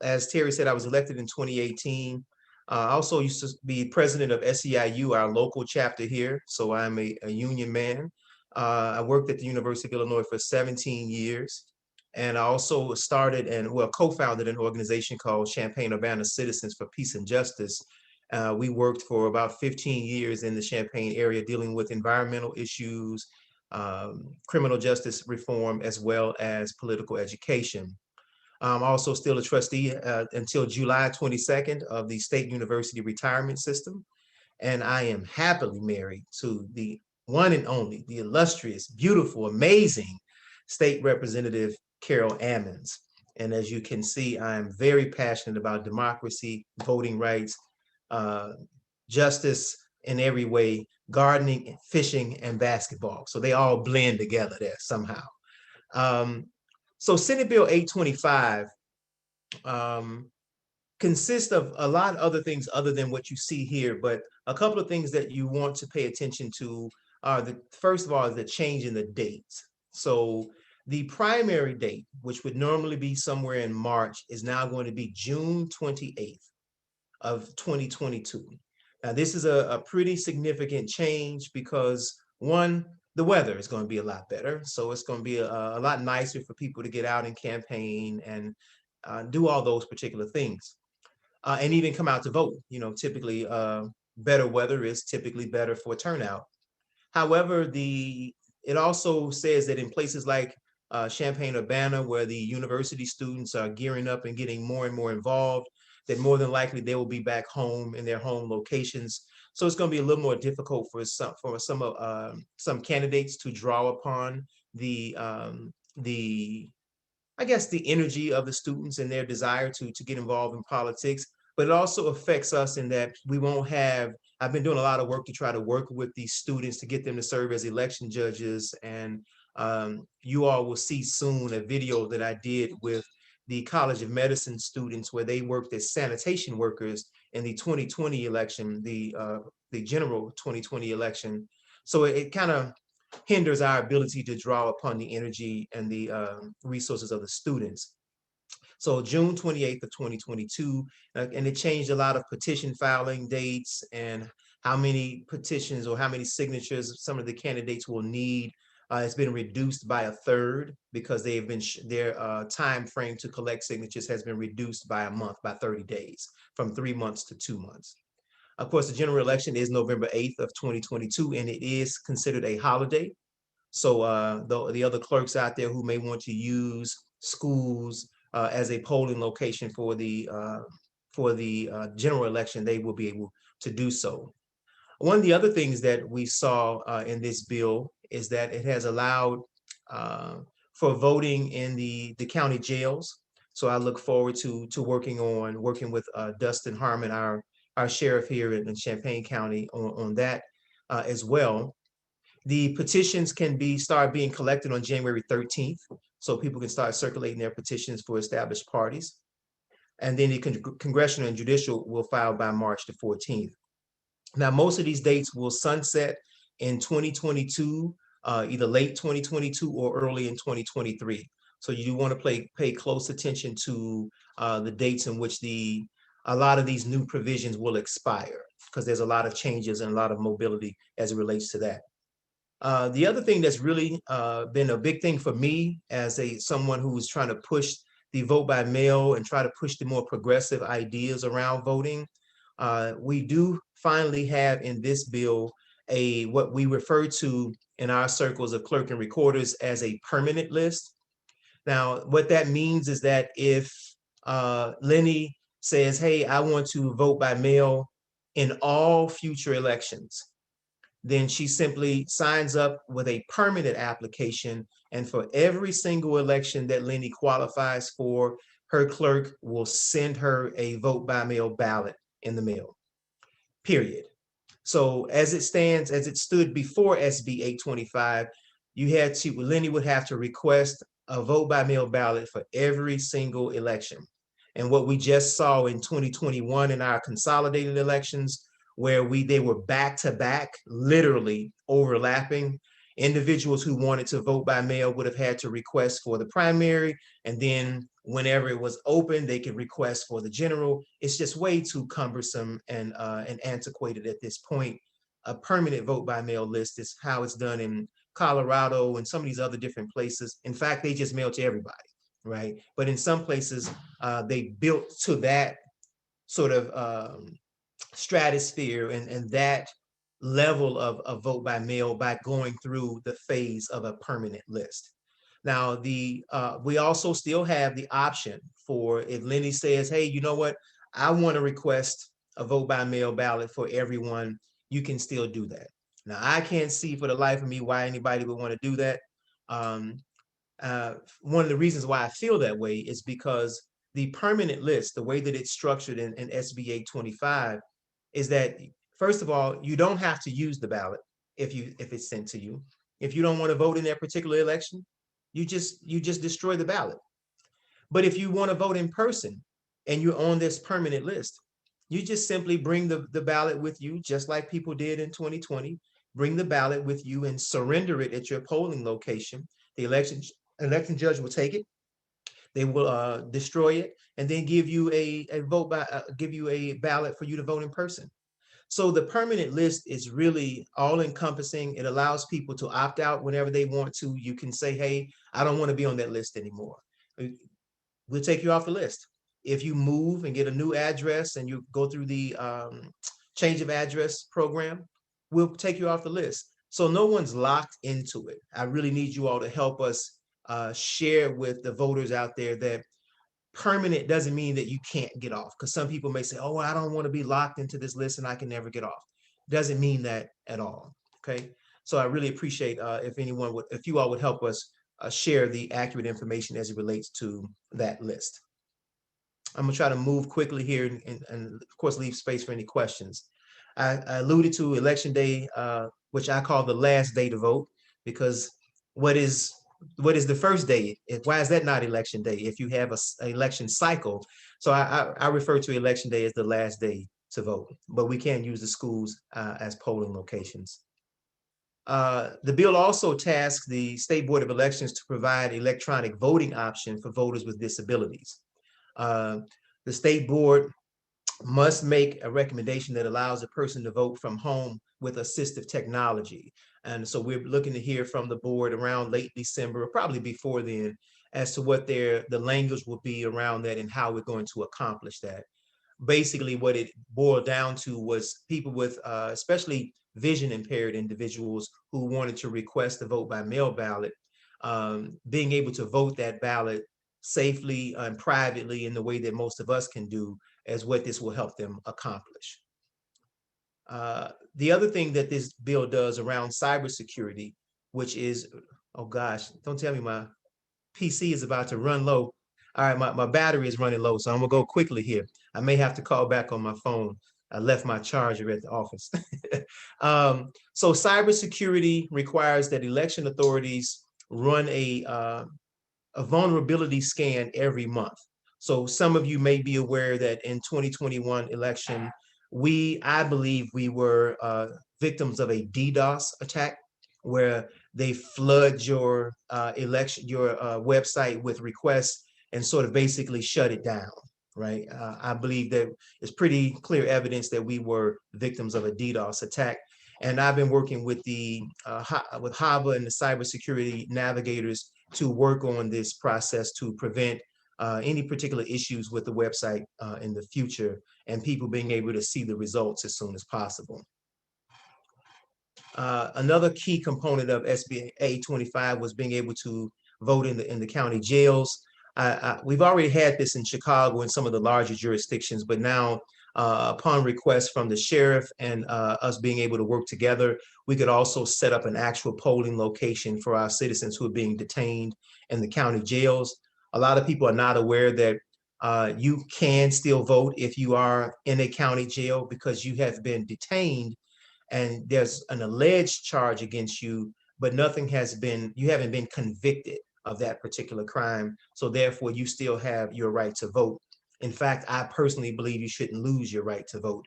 As Terry said, I was elected in 2018. I also used to be president of SEIU, our local chapter here. So I'm a union man. I worked at the University of Illinois for 17 years. And I also started and co-founded an organization called Champaign Urbana Citizens for Peace and Justice. We worked for about 15 years in the Champaign area dealing with environmental issues, criminal justice reform, as well as political education. I'm also still a trustee until July 22nd of the State University Retirement System. And I am happily married to the one and only, the illustrious, beautiful, amazing State Representative Carol Ammons. And as you can see, I am very passionate about democracy, voting rights, justice in every way, gardening, fishing, and basketball. So they all blend together there somehow. So Senate Bill 825 consists of a lot of other things other than what you see here, but a couple of things that you want to pay attention to are first of all, is the change in the dates. So the primary date, which would normally be somewhere in March, is now going to be June 28th of 2022. Now, this is a pretty significant change because one, the weather is going to be a lot better. So it's going to be a lot nicer for people to get out and campaign and do all those particular things. And even come out to vote. You know, typically better weather is typically better for turnout. However, it also says that in places like Champaign Urbana, where the university students are gearing up and getting more and more involved, that more than likely they will be back home in their home locations. So it's going to be a little more difficult for some candidates to draw upon I guess the energy of the students and their desire to get involved in politics. But it also affects us in that we won't have, I've been doing a lot of work to try to work with these students to get them to serve as election judges. And you all will see soon a video that I did with the College of Medicine students where they worked as sanitation workers in the 2020 election, the general 2020 election. So it kind of hinders our ability to draw upon the energy and the resources of the students. So June 28th of 2022, and it changed a lot of petition filing dates and how many petitions or how many signatures some of the candidates will need. It's been reduced by a third because they've been their time frame to collect signatures has been reduced by a month, by 30 days, from 3 months to 2 months. Of course, the general election is November 8th of 2022, and it is considered a holiday. So the other clerks out there who may want to use schools as a polling location for the general election, they will be able to do so. One of the other things that we saw in this bill is that it has allowed for voting in the county jails. So I look forward to working with Dustin Harmon, our sheriff here in Champaign County on that as well. The petitions can start being collected on January 13th, so people can start circulating their petitions for established parties. And then the congressional and judicial will file by March the 14th. Now, most of these dates will sunset in 2022, either late 2022 or early in 2023. So you do want to pay close attention to the dates in which a lot of these new provisions will expire, because there's a lot of changes and a lot of mobility as it relates to that. The other thing that's really been a big thing for me as someone who's trying to push the vote by mail and try to push the more progressive ideas around voting, we do finally have in this bill what we refer to in our circles of clerk and recorders as a permanent list. Now, what that means is that if Lenny says, hey, I want to vote by mail in all future elections, then she simply signs up with a permanent application. And for every single election that Lenny qualifies for, her clerk will send her a vote by mail ballot in the mail, period. So as it stands, as it stood before SB 825, Lenny would have to request a vote by mail ballot for every single election. And what we just saw in 2021 in our consolidated elections, where they were back to back, literally overlapping, individuals who wanted to vote by mail would have had to request for the primary, and then whenever it was open, they could request for the general. It's just way too cumbersome and antiquated at this point. A permanent vote by mail list is how it's done in Colorado and some of these other different places. In fact, they just mail to everybody, right? But in some places, they built to that sort of stratosphere and that level of vote by mail by going through the phase of a permanent list. Now, we also still have the option for, if Lenny says, hey, you know what, I want to request a vote by mail ballot for everyone, you can still do that. Now, I can't see for the life of me why anybody would want to do that. One of the reasons why I feel that way is because the permanent list, the way that it's structured in SB 825, is that, first of all, you don't have to use the ballot if it's sent to you. If you don't want to vote in that particular election, you just destroy the ballot. But if you want to vote in person and you're on this permanent list, you just simply bring the ballot with you, just like people did in 2020. Bring the ballot with you and surrender it at your polling location. The election judge will take it. They will destroy it and then give you a ballot for you to vote in person. So the permanent list is really all encompassing. It allows people to opt out whenever they want to. You can say, hey, I don't want to be on that list anymore. We'll take you off the list. If you move and get a new address and you go through the change of address program, we'll take you off the list. So no one's locked into it. I really need you all to help us share with the voters out there that permanent doesn't mean that you can't get off, because some people may say, oh, I don't want to be locked into this list and I can never get off. Doesn't mean that at all. Okay. So I really appreciate if you all would help us share the accurate information as it relates to that list. I'm gonna try to move quickly here and of course leave space for any questions. I alluded to Election Day, which I call the last day to vote, because what is the first day? Why is that not Election Day if you have an election cycle? So I refer to Election Day as the last day to vote, but we can use the schools as polling locations. The bill also tasks the State Board of Elections to provide electronic voting option for voters with disabilities. The State Board must make a recommendation that allows a person to vote from home with assistive technology. And so we're looking to hear from the board around late December, or probably before then, as to what the language will be around that and how we're going to accomplish that. Basically, what it boiled down to was people with, especially vision impaired individuals who wanted to request a vote by mail ballot, being able to vote that ballot safely and privately in the way that most of us can do, as what this will help them accomplish. The other thing that this bill does around cybersecurity, which is, oh gosh, don't tell me my PC is about to run low. All right, my battery is running low, so I'm gonna go quickly here. I may have to call back on my phone. I left my charger at the office. So cybersecurity requires that election authorities run a vulnerability scan every month. So some of you may be aware that in 2021 election, I believe we were victims of a DDoS attack, where they flood your website with requests and sort of basically shut it down, right? I believe that it's pretty clear evidence that we were victims of a DDoS attack. And I've been working with with HAVA and the cybersecurity navigators to work on this process to prevent any particular issues with the website in the future, and people being able to see the results as soon as possible. Another key component of SB 825 was being able to vote in the county jails. We've already had this in Chicago and some of the larger jurisdictions, but now upon request from the sheriff and us being able to work together, we could also set up an actual polling location for our citizens who are being detained in the county jails. A lot of people are not aware that you can still vote if you are in a county jail, because you have been detained. and there's an alleged charge against you, but nothing has been, you haven't been convicted of that particular crime. So therefore you still have your right to vote. In fact, I personally believe you shouldn't lose your right to vote,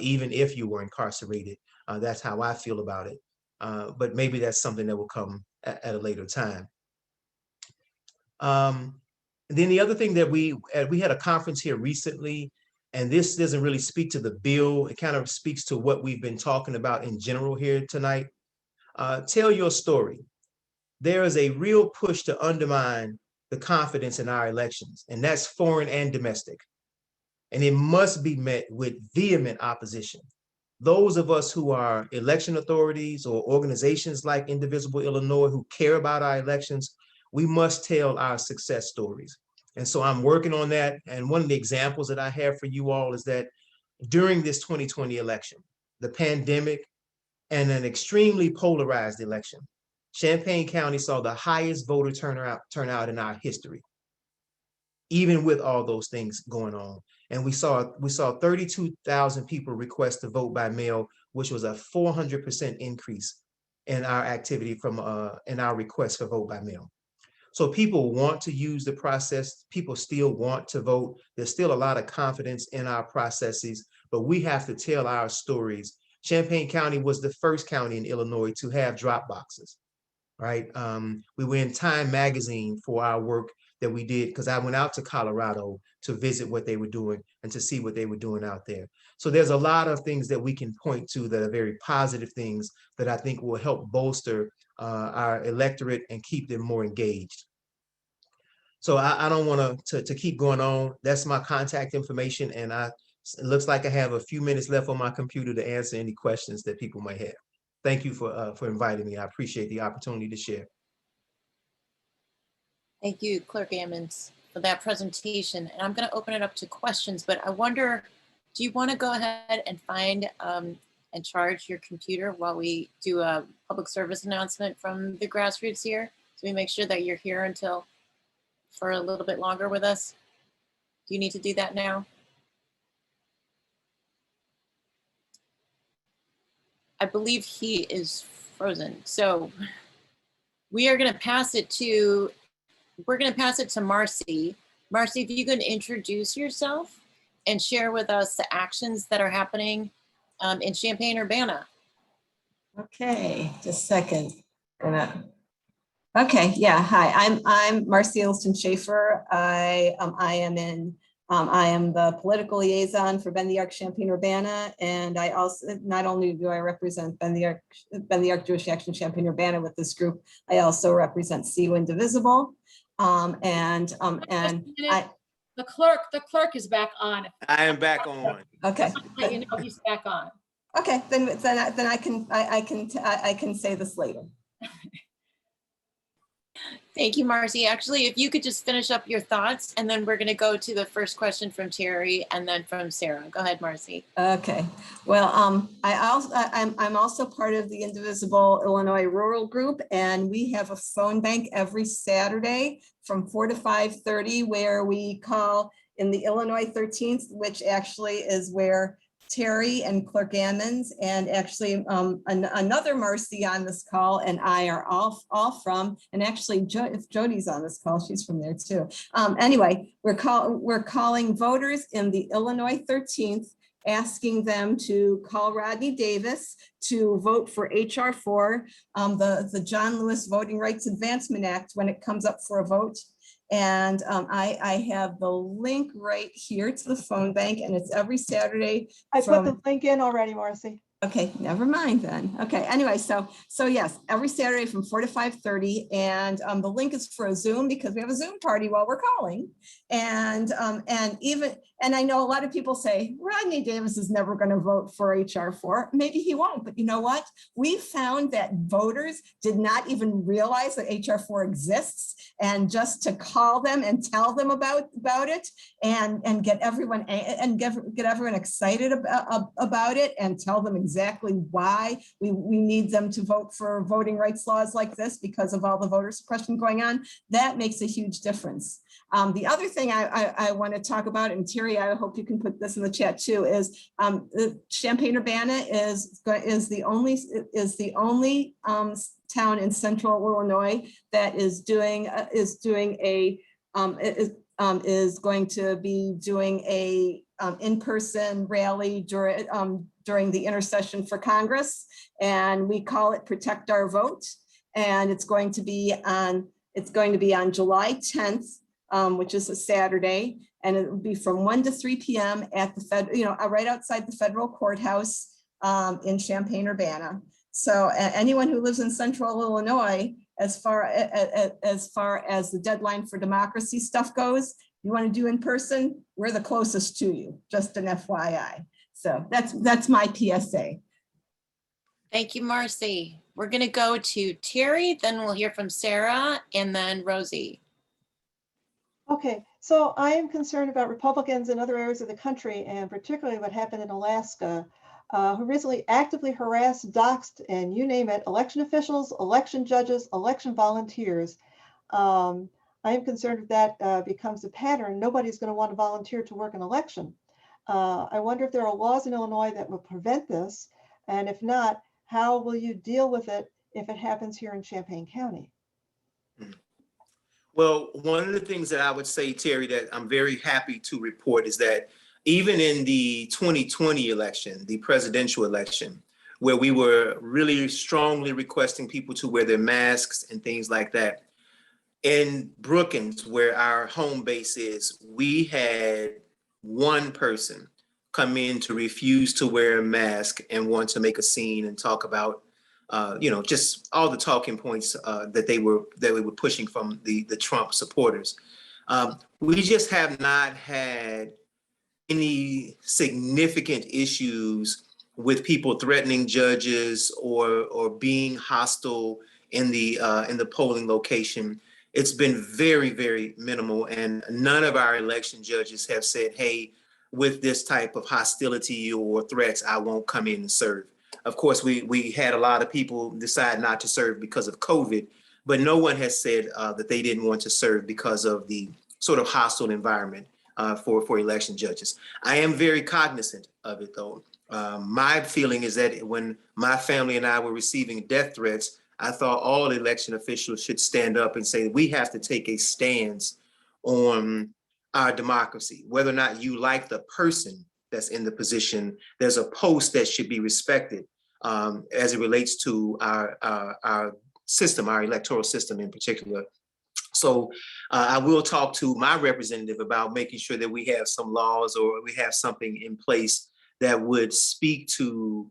even if you were incarcerated. That's how I feel about it. But maybe that's something that will come at a later time. Then the other thing that we had a conference here recently, and this doesn't really speak to the bill. It kind of speaks to what we've been talking about in general here tonight. Tell your story. There is a real push to undermine the confidence in our elections, and that's foreign and domestic. And it must be met with vehement opposition. Those of us who are election authorities or organizations like Indivisible Illinois who care about our elections, we must tell our success stories. And so I'm working on that. And one of the examples that I have for you all is that during this 2020 election, the pandemic and an extremely polarized election, Champaign County saw the highest voter turnout in our history, even with all those things going on. And we saw 32,000 people request to vote by mail, which was a 400% increase in our activity from in our request for vote by mail. So people want to use the process. People still want to vote. There's still a lot of confidence in our processes, but we have to tell our stories. Champaign County was the first county in Illinois to have drop boxes, right? We were in Time magazine for our work that we did, because I went out to Colorado to visit what they were doing and to see what they were doing out there. So there's a lot of things that we can point to that are very positive things that I think will help bolster our electorate and keep them more engaged. So I don't want to keep going on. That's my contact information, and it looks like I have a few minutes left on my computer to answer any questions that people might have. Thank you for inviting me. I appreciate the opportunity to share. Thank you, Clerk Ammons, for that presentation. And I'm going to open it up to questions, but I wonder, do you want to go ahead and find and charge your computer while we do a public service announcement from the grassroots here? So we make sure that you're here for a little bit longer with us. Do you need to do that now? I believe he is frozen. So we are going to pass it to, Marcy. Marcy, if you could introduce yourself and share with us the actions that are happening in Champaign-Urbana. Okay, just a second. Okay, yeah, hi, I'm Marcy Elston-Schaefer. I am the political liaison for Bend the Arc Champaign-Urbana, and I also, not only do I represent Bend the Arc Jewish Action Champaign-Urbana with this group, I also represent CU Indivisible. The clerk is back on. I am back on. Okay. Let you know he's back on. Okay, then I can say this later. Thank you, Marcy. Actually, if you could just finish up your thoughts, and then we're going to go to the first question from Terry and then from Sarah. Go ahead, Marcy. Okay. Well, I'm also part of the Indivisible Illinois Rural Group, and we have a phone bank every Saturday from 4 to 5:30, where we call in the Illinois 13th, which actually is where Terry and Clerk Ammons and actually another Marcy on this call and I are all from, and actually if Jody's on this call, she's from there too. Anyway, we're calling voters in the Illinois 13th, asking them to call Rodney Davis to vote for HR 4, the John Lewis Voting Rights Advancement Act, when it comes up for a vote. And I have the link right here to the phone bank, and it's every Saturday. I put the link in already, Marcy. Okay, never mind then. Okay, anyway, so yes, every Saturday from 4 to 5:30, and the link is for a Zoom, because we have a Zoom party while we're calling. And I know a lot of people say Rodney Davis is never going to vote for HR 4. Maybe he won't, but you know what? We found that voters did not even realize that HR 4 exists, and just to call them and tell them about it, and get everyone excited about it, and tell them exactly why we need them to vote for voting rights laws like this because of all the voter suppression going on. That makes a huge difference. The other thing I want to talk about, and Terry Terry, I hope you can put this in the chat too, is Champaign-Urbana is the only town in central Illinois that is going to be doing a in-person rally during the intercession for Congress, and we call it Protect Our Vote, and it's going to be on July 10th, which is a Saturday, and it will be from 1 to 3 p.m. at the right outside the federal courthouse in Champaign-Urbana. So anyone who lives in central Illinois, as far as the deadline for democracy stuff goes, you want to do in person, we're the closest to you, just an FYI. So that's my PSA. Thank you, Marcy. We're going to go to Terry, then we'll hear from Sarah, and then Rosie. Okay, so I am concerned about Republicans in other areas of the country, and particularly what happened in Alaska, who recently actively harassed, doxed, and you name it, election officials, election judges, election volunteers. I am concerned if that becomes a pattern. Nobody's going to want to volunteer to work an election. I wonder if there are laws in Illinois that will prevent this, and if not, how will you deal with it if it happens here in Champaign County? Well, one of the things that I would say, Terry, that I'm very happy to report is that even in the 2020 election, the presidential election, where we were really strongly requesting people to wear their masks and things like that, in Brookings, where our home base is, we had one person come in to refuse to wear a mask and want to make a scene and talk about, just all the talking points that we were pushing from the Trump supporters. We just have not had any significant issues with people threatening judges or being hostile in the polling location. It's been very, very minimal, and none of our election judges have said, hey, with this type of hostility or threats, I won't come in and serve. Of course, we had a lot of people decide not to serve because of COVID, but no one has said that they didn't want to serve because of the sort of hostile environment for election judges. I am very cognizant of it, though. My feeling is that when my family and I were receiving death threats, I thought all election officials should stand up and say we have to take a stance on our democracy. Whether or not you like the person that's in the position, there's a post that should be respected as it relates to our system, our electoral system in particular. So I will talk to my representative about making sure that we have some laws or we have something in place that would speak to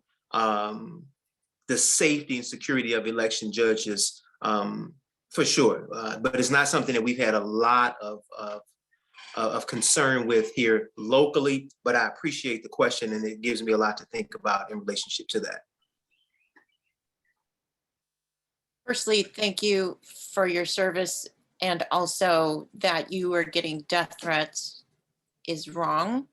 the safety and security of election judges for sure. But it's not something that we've had a lot of concern with here locally, but I appreciate the question and it gives me a lot to think about in relationship to that. Firstly, thank you for your service, and also that you are getting death threats is wrong.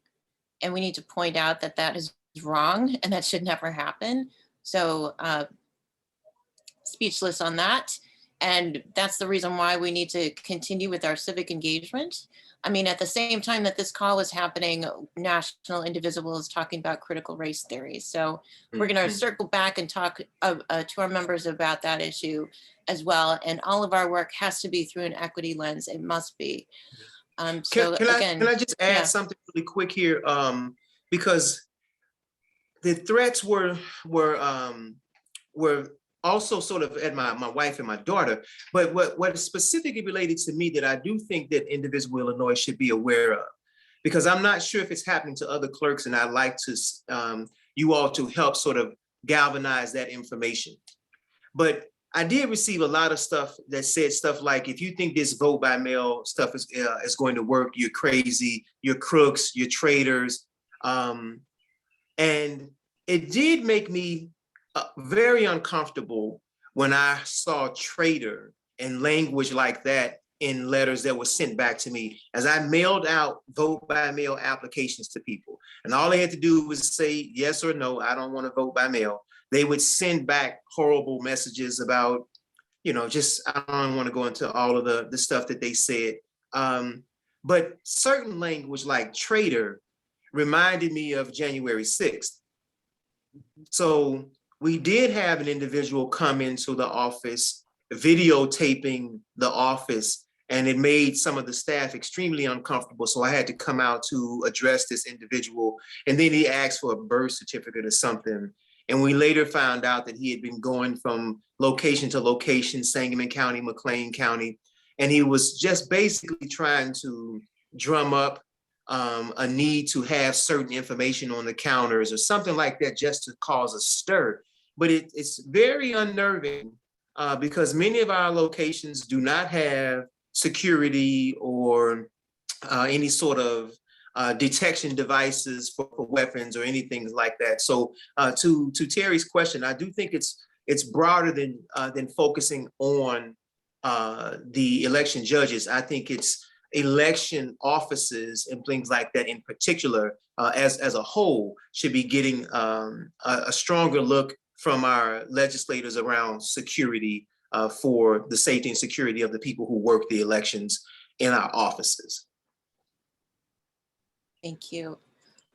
And we need to point out that that is wrong and that should never happen. So speechless on that. And that's the reason why we need to continue with our civic engagement. I mean, at the same time that this call is happening, National Indivisible is talking about critical race theory. So we're going to circle back and talk to our members about that issue as well. And all of our work has to be through an equity lens. It must be. Can I just add something really quick here? Because the threats were also sort of at my wife and my daughter, but what is specifically related to me that I do think that Indivisible Illinois should be aware of, because I'm not sure if it's happening to other clerks, and I'd like to you all to help sort of galvanize that information. But I did receive a lot of stuff that said stuff like, if you think this vote by mail stuff is going to work, you're crazy, you're crooks, you're traitors. And it did make me very uncomfortable when I saw traitor and language like that in letters that were sent back to me as I mailed out vote by mail applications to people. And all they had to do was say yes or no, I don't want to vote by mail. They would send back horrible messages about, just, I don't want to go into all of the stuff that they said. but certain language like traitor reminded me of January 6th. So we did have an individual come into the office, videotaping the office, and it made some of the staff extremely uncomfortable. So I had to come out to address this individual. And then he asked for a birth certificate or something. And we later found out that he had been going from location to location, Sangamon County, McLean County. And he was just basically trying to drum up a need to have certain information on the counters or something like that, just to cause a stir. But it's very unnerving because many of our locations do not have security or any sort of detection devices for weapons or anything like that. So to Terry's question, I do think it's broader than focusing on the election judges. I think it's election offices and things like that in particular, as a whole, should be getting a stronger look from our legislators around security for the safety and security of the people who work the elections in our offices. Thank you.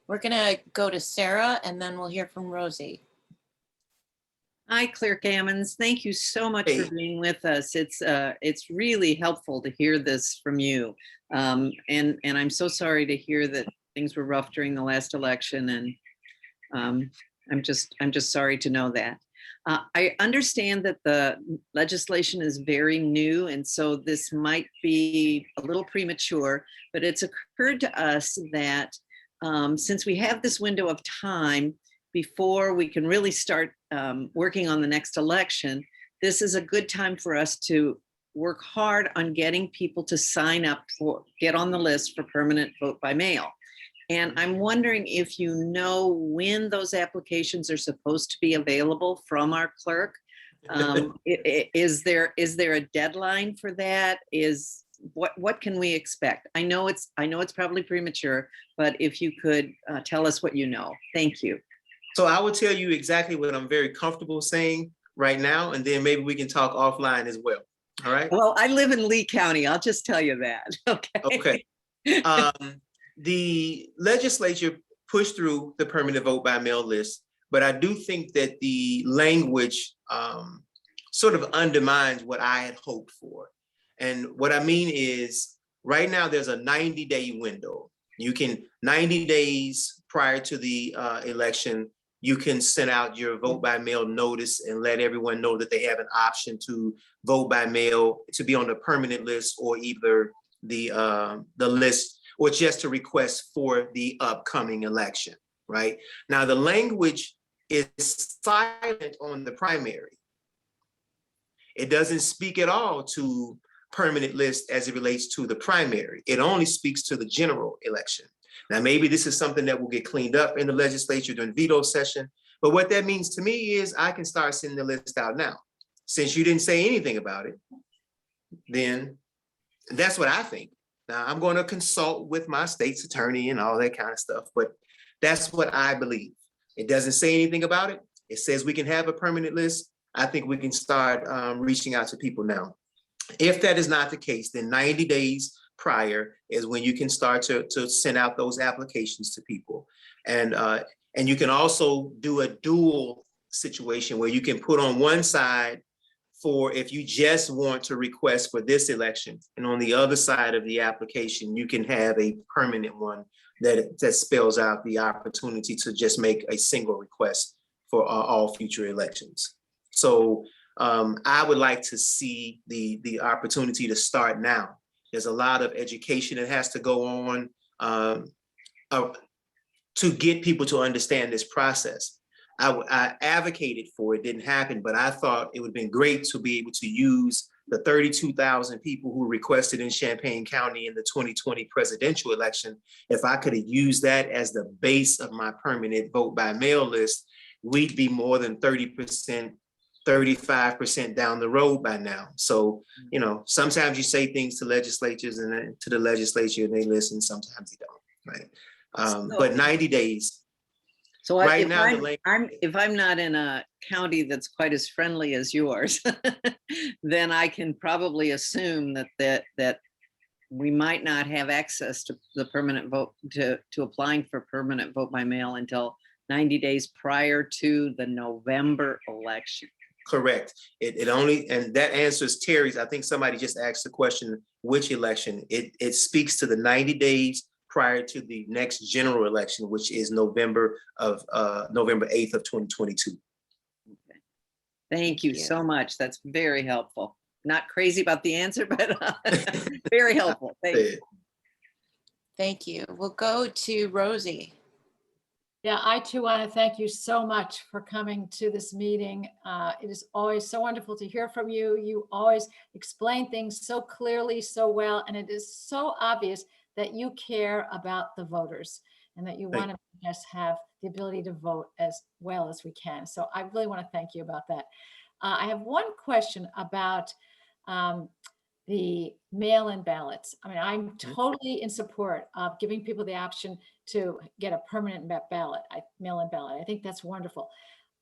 We're gonna go to Sarah and then we'll hear from Rosie. Hi, Clerk Ammons. Thank you so much Hey. for being with us. It's really helpful to hear this from you. And I'm so sorry to hear that things were rough during the last election, and I'm just sorry to know that. I understand that the legislation is very new, and so this might be a little premature, but it's occurred to us that since we have this window of time before we can really start working on the next election, this is a good time for us to work hard on getting people to sign up get on the list for permanent vote by mail. And I'm wondering if you know when those applications are supposed to be available from our clerk. Is there a deadline for that? What can we expect? I know it's probably premature, but if you could tell us what you know. Thank you. So I will tell you exactly what I'm very comfortable saying right now, and then maybe we can talk offline as well. All right. Well, I live in Lee County. I'll just tell you that. Okay. Okay. The legislature pushed through the permanent vote by mail list, but I do think that the language sort of undermines what I had hoped for. And what I mean is, right now there's a 90-day window. 90 days prior to the election, you can send out your vote by mail notice and let everyone know that they have an option to vote by mail, to be on the permanent list, or either the list, or just to request for the upcoming election, right? Now, the language is silent on the primary. It doesn't speak at all to permanent list as it relates to the primary. It only speaks to the general election. Now, maybe this is something that will get cleaned up in the legislature during veto session, but what that means to me is I can start sending the list out now. Since you didn't say anything about it, then that's what I think. Now, I'm going to consult with my state's attorney and all that kind of stuff, but that's what I believe. It doesn't say anything about it. It says we can have a permanent list. I think we can start reaching out to people now. If that is not the case, then 90 days prior is when you can start to send out those applications to people. And you can also do a dual situation where you can put on one side for if you just want to request for this election, and on the other side of the application, you can have a permanent one that spells out the opportunity to just make a single request for all future elections. So I would like to see the opportunity to start now. There's a lot of education that has to go on to get people to understand this process. I advocated for it, didn't happen, but I thought it would have been great to be able to use the 32,000 people who requested in Champaign County in the 2020 presidential election. If I could have used that as the base of my permanent vote by mail list, we'd be more than 30%, 35% down the road by now. So, you know, sometimes you say things to legislatures and to the legislature and they listen, sometimes they don't, right? But 90 days. So Right if, now, if I'm not in a county that's quite as friendly as yours, then I can probably assume that we might not have access to the permanent vote, to applying for permanent vote by mail until 90 days prior to the November election. Correct. It only, and that answers Terry's. I think somebody just asked the question, which election? It speaks to the 90 days prior to the next general election, which is November 8th of 2022. Okay. Thank you so much. That's very helpful. Not crazy about the answer, but very helpful. Thank you. Thank you. We'll go to Rosie. Yeah, I too want to thank you so much for coming to this meeting. It is always so wonderful to hear from you. You always explain things so clearly, so well, and it is so obvious that you care about the voters and that you want to make us have the ability to vote as well as we can. So I really want to thank you about that. I have one question about the mail-in ballots. I mean, I'm totally in support of giving people the option to get a permanent ballot, mail-in ballot. I think that's wonderful.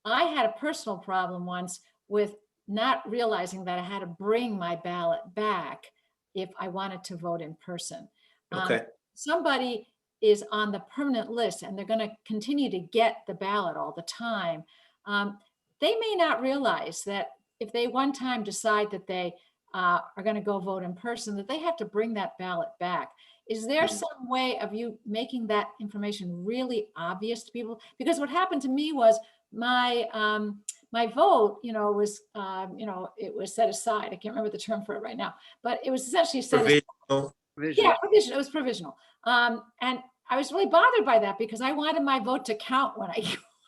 I had a personal problem once with not realizing that I had to bring my ballot back if I wanted to vote in person. Okay. Somebody is on the permanent list and they're going to continue to get the ballot all the time. They may not realize that if they one time decide that they are going to go vote in person, that they have to bring that ballot back. Is there some way of you making that information really obvious to people? Because what happened to me was my my vote, was it was set aside. I can't remember the term for it right now, but it was essentially set aside. Provisional. Yeah, provisional. It was provisional. And I was really bothered by that because I wanted my vote to count when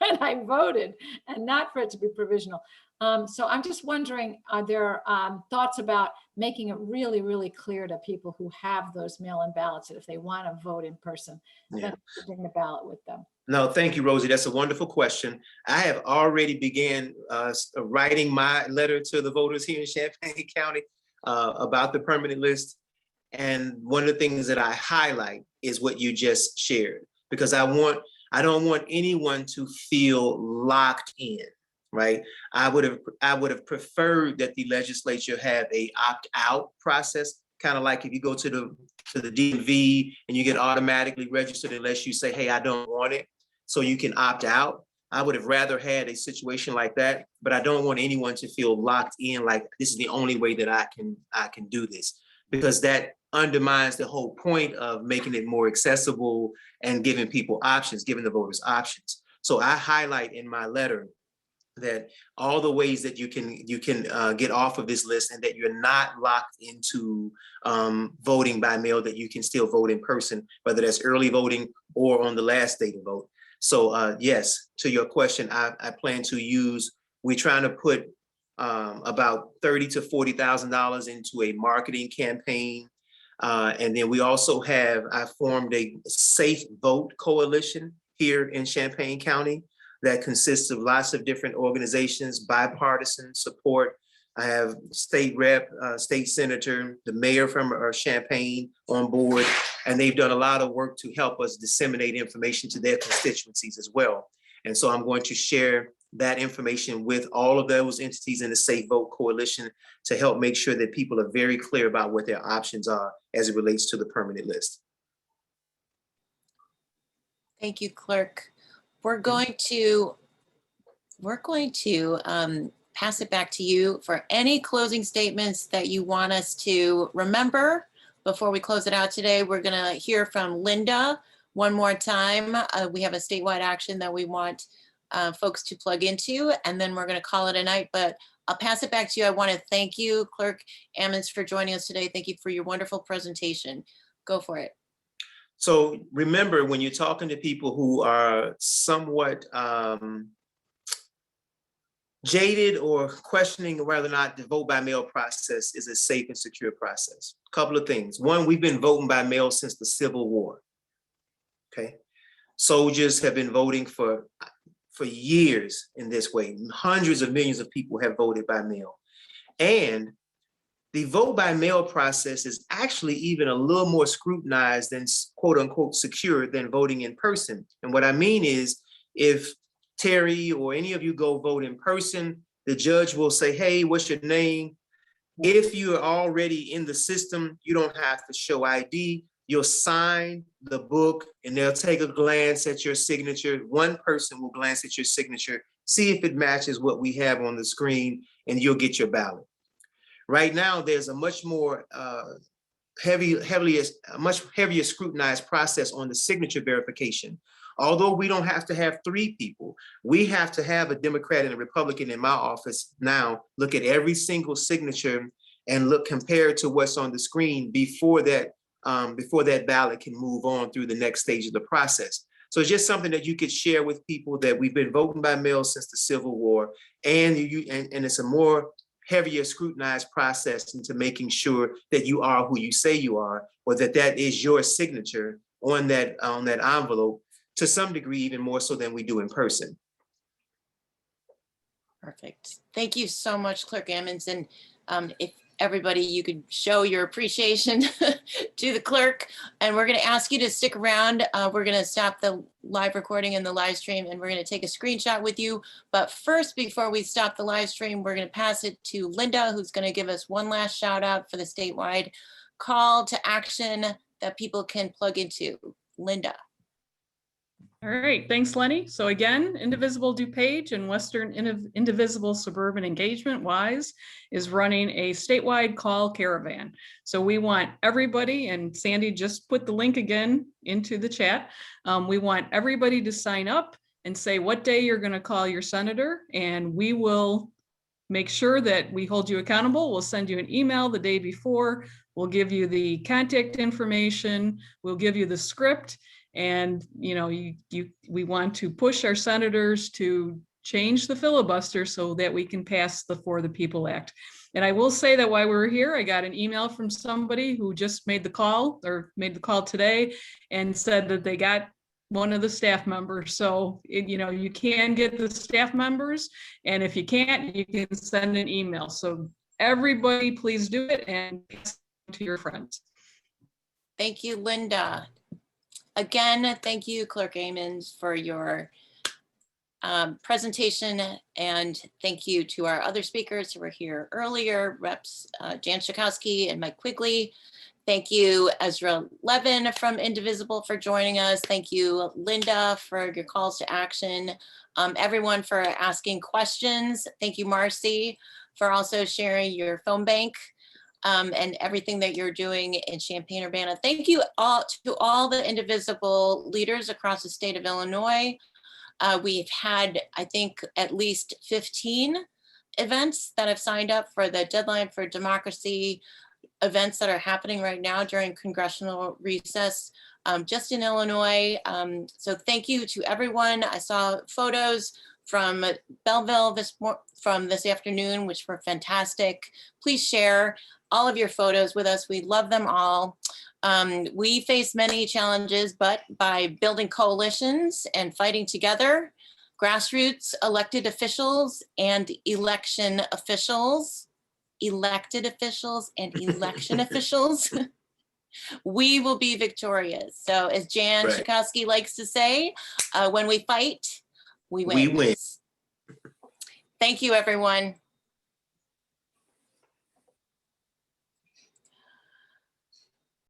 I voted and not for it to be provisional. So I'm just wondering, are there thoughts about making it really, really clear to people who have those mail-in ballots that if they want to vote in person, then bring the ballot with them? No, thank you, Rosie. That's a wonderful question. I have already began writing my letter to the voters here in Champaign County about the permanent list. And one of the things that I highlight is what you just shared, because I don't want anyone to feel locked in, right? I would have preferred that the legislature have a opt-out process, kind of like if you go to the DMV and you get automatically registered unless you say, hey, I don't want it, so you can opt out. I would have rather had a situation like that, but I don't want anyone to feel locked in like this is the only way that I can do this, because that undermines the whole point of making it more accessible and giving people options, giving the voters options. So I highlight in my letter that all the ways that you can get off of this list and that you're not locked into voting by mail, that you can still vote in person, whether that's early voting or on the last day to vote. So yes, to your question, I plan to use, we're trying to put about $30,000 to $40,000 into a marketing campaign. And then we also I formed a Safe Vote Coalition here in Champaign County that consists of lots of different organizations, bipartisan support. I have state rep, state senator, the mayor from Champaign on board, and they've done a lot of work to help us disseminate information to their constituencies as well. And so I'm going to share that information with all of those entities in the Safe Vote Coalition to help make sure that people are very clear about what their options are as it relates to the permanent list. Thank you, Clerk. We're going to pass it back to you for any closing statements that you want us to remember before we close it out today. We're going to hear from Linda one more time. We have a statewide action that we want folks to plug into, and then we're going to call it a night, but I'll pass it back to you. I want to thank you, Clerk Ammons, for joining us today. Thank you for your wonderful presentation. Go for it. So remember, when you're talking to people who are somewhat jaded or questioning whether or not the vote by mail process is a safe and secure process, a couple of things. One, we've been voting by mail since the Civil War. Okay, soldiers have been voting for years in this way. Hundreds of millions of people have voted by mail. And the vote by mail process is actually even a little more scrutinized than quote unquote secure than voting in person. And what I mean is, if Terry or any of you go vote in person, the judge will say, hey, what's your name? If you are already in the system, you don't have to show ID. You'll sign the book and they'll take a glance at your signature. One person will glance at your signature, see if it matches what we have on the screen, and you'll get your ballot. Right now, there's a much more much heavier scrutinized process on the signature verification. Although we don't have to have 3 people, we have to have a Democrat and a Republican in my office now look at every single signature and look compared to what's on the screen before that ballot can move on through the next stage of the process. So it's just something that you could share with people, that we've been voting by mail since the Civil War, and it's a more heavier scrutinized process into making sure that you are who you say you are, or that is your signature on that envelope, to some degree, even more so than we do in person. Perfect. Thank you so much, Clerk Ammons. And if everybody, you could show your appreciation to the clerk, and we're going to ask you to stick around. We're going to stop the live recording and the live stream, and we're going to take a screenshot with you. But first, before we stop the live stream, we're going to pass it to Linda, who's going to give us one last shout out for the statewide call to action that people can plug into. Linda. All right, thanks, Lenny. So again, Indivisible DuPage and Western Indivisible Suburban Engagement, WISE, is running a statewide call caravan. So we want everybody, and Sandy just put the link again into the chat. We want everybody to sign up and say what day you're going to call your senator, and we will make sure that we hold you accountable. We'll send you an email the day before. We'll give you the contact information. We'll give you the script. And, you know, we want to push our senators to change the filibuster so that we can pass the For the People Act. And I will say that while we were here, I got an email from somebody who just made the call today and said that they got one of the staff members. So, you can get the staff members. And if you can't, you can send an email. So everybody, please do it and pass it to your friends. Thank you, Linda. Again, thank you, Clerk Ammons, for your presentation, and thank you to our other speakers who were here earlier, Reps Jan Schakowsky and Mike Quigley. Thank you, Ezra Levin from Indivisible, for joining us. Thank you, Linda, for your calls to action. Everyone for asking questions. Thank you, Marcy, for also sharing your phone bank and everything that you're doing in Champaign-Urbana. Thank you all to all the Indivisible leaders across the state of Illinois. We've had, I think, at least 15 events that have signed up for the Deadline for Democracy events that are happening right now during congressional recess just in Illinois. So thank you to everyone. I saw photos from Belleville from this afternoon, which were fantastic. Please share all of your photos with us. We love them all. We face many challenges, but by building coalitions and fighting together, grassroots, elected officials, and election officials, elected officials and election officials, we will be victorious. So as Jan Schakowsky likes to say, when we fight, we win. We win. Thank you, everyone.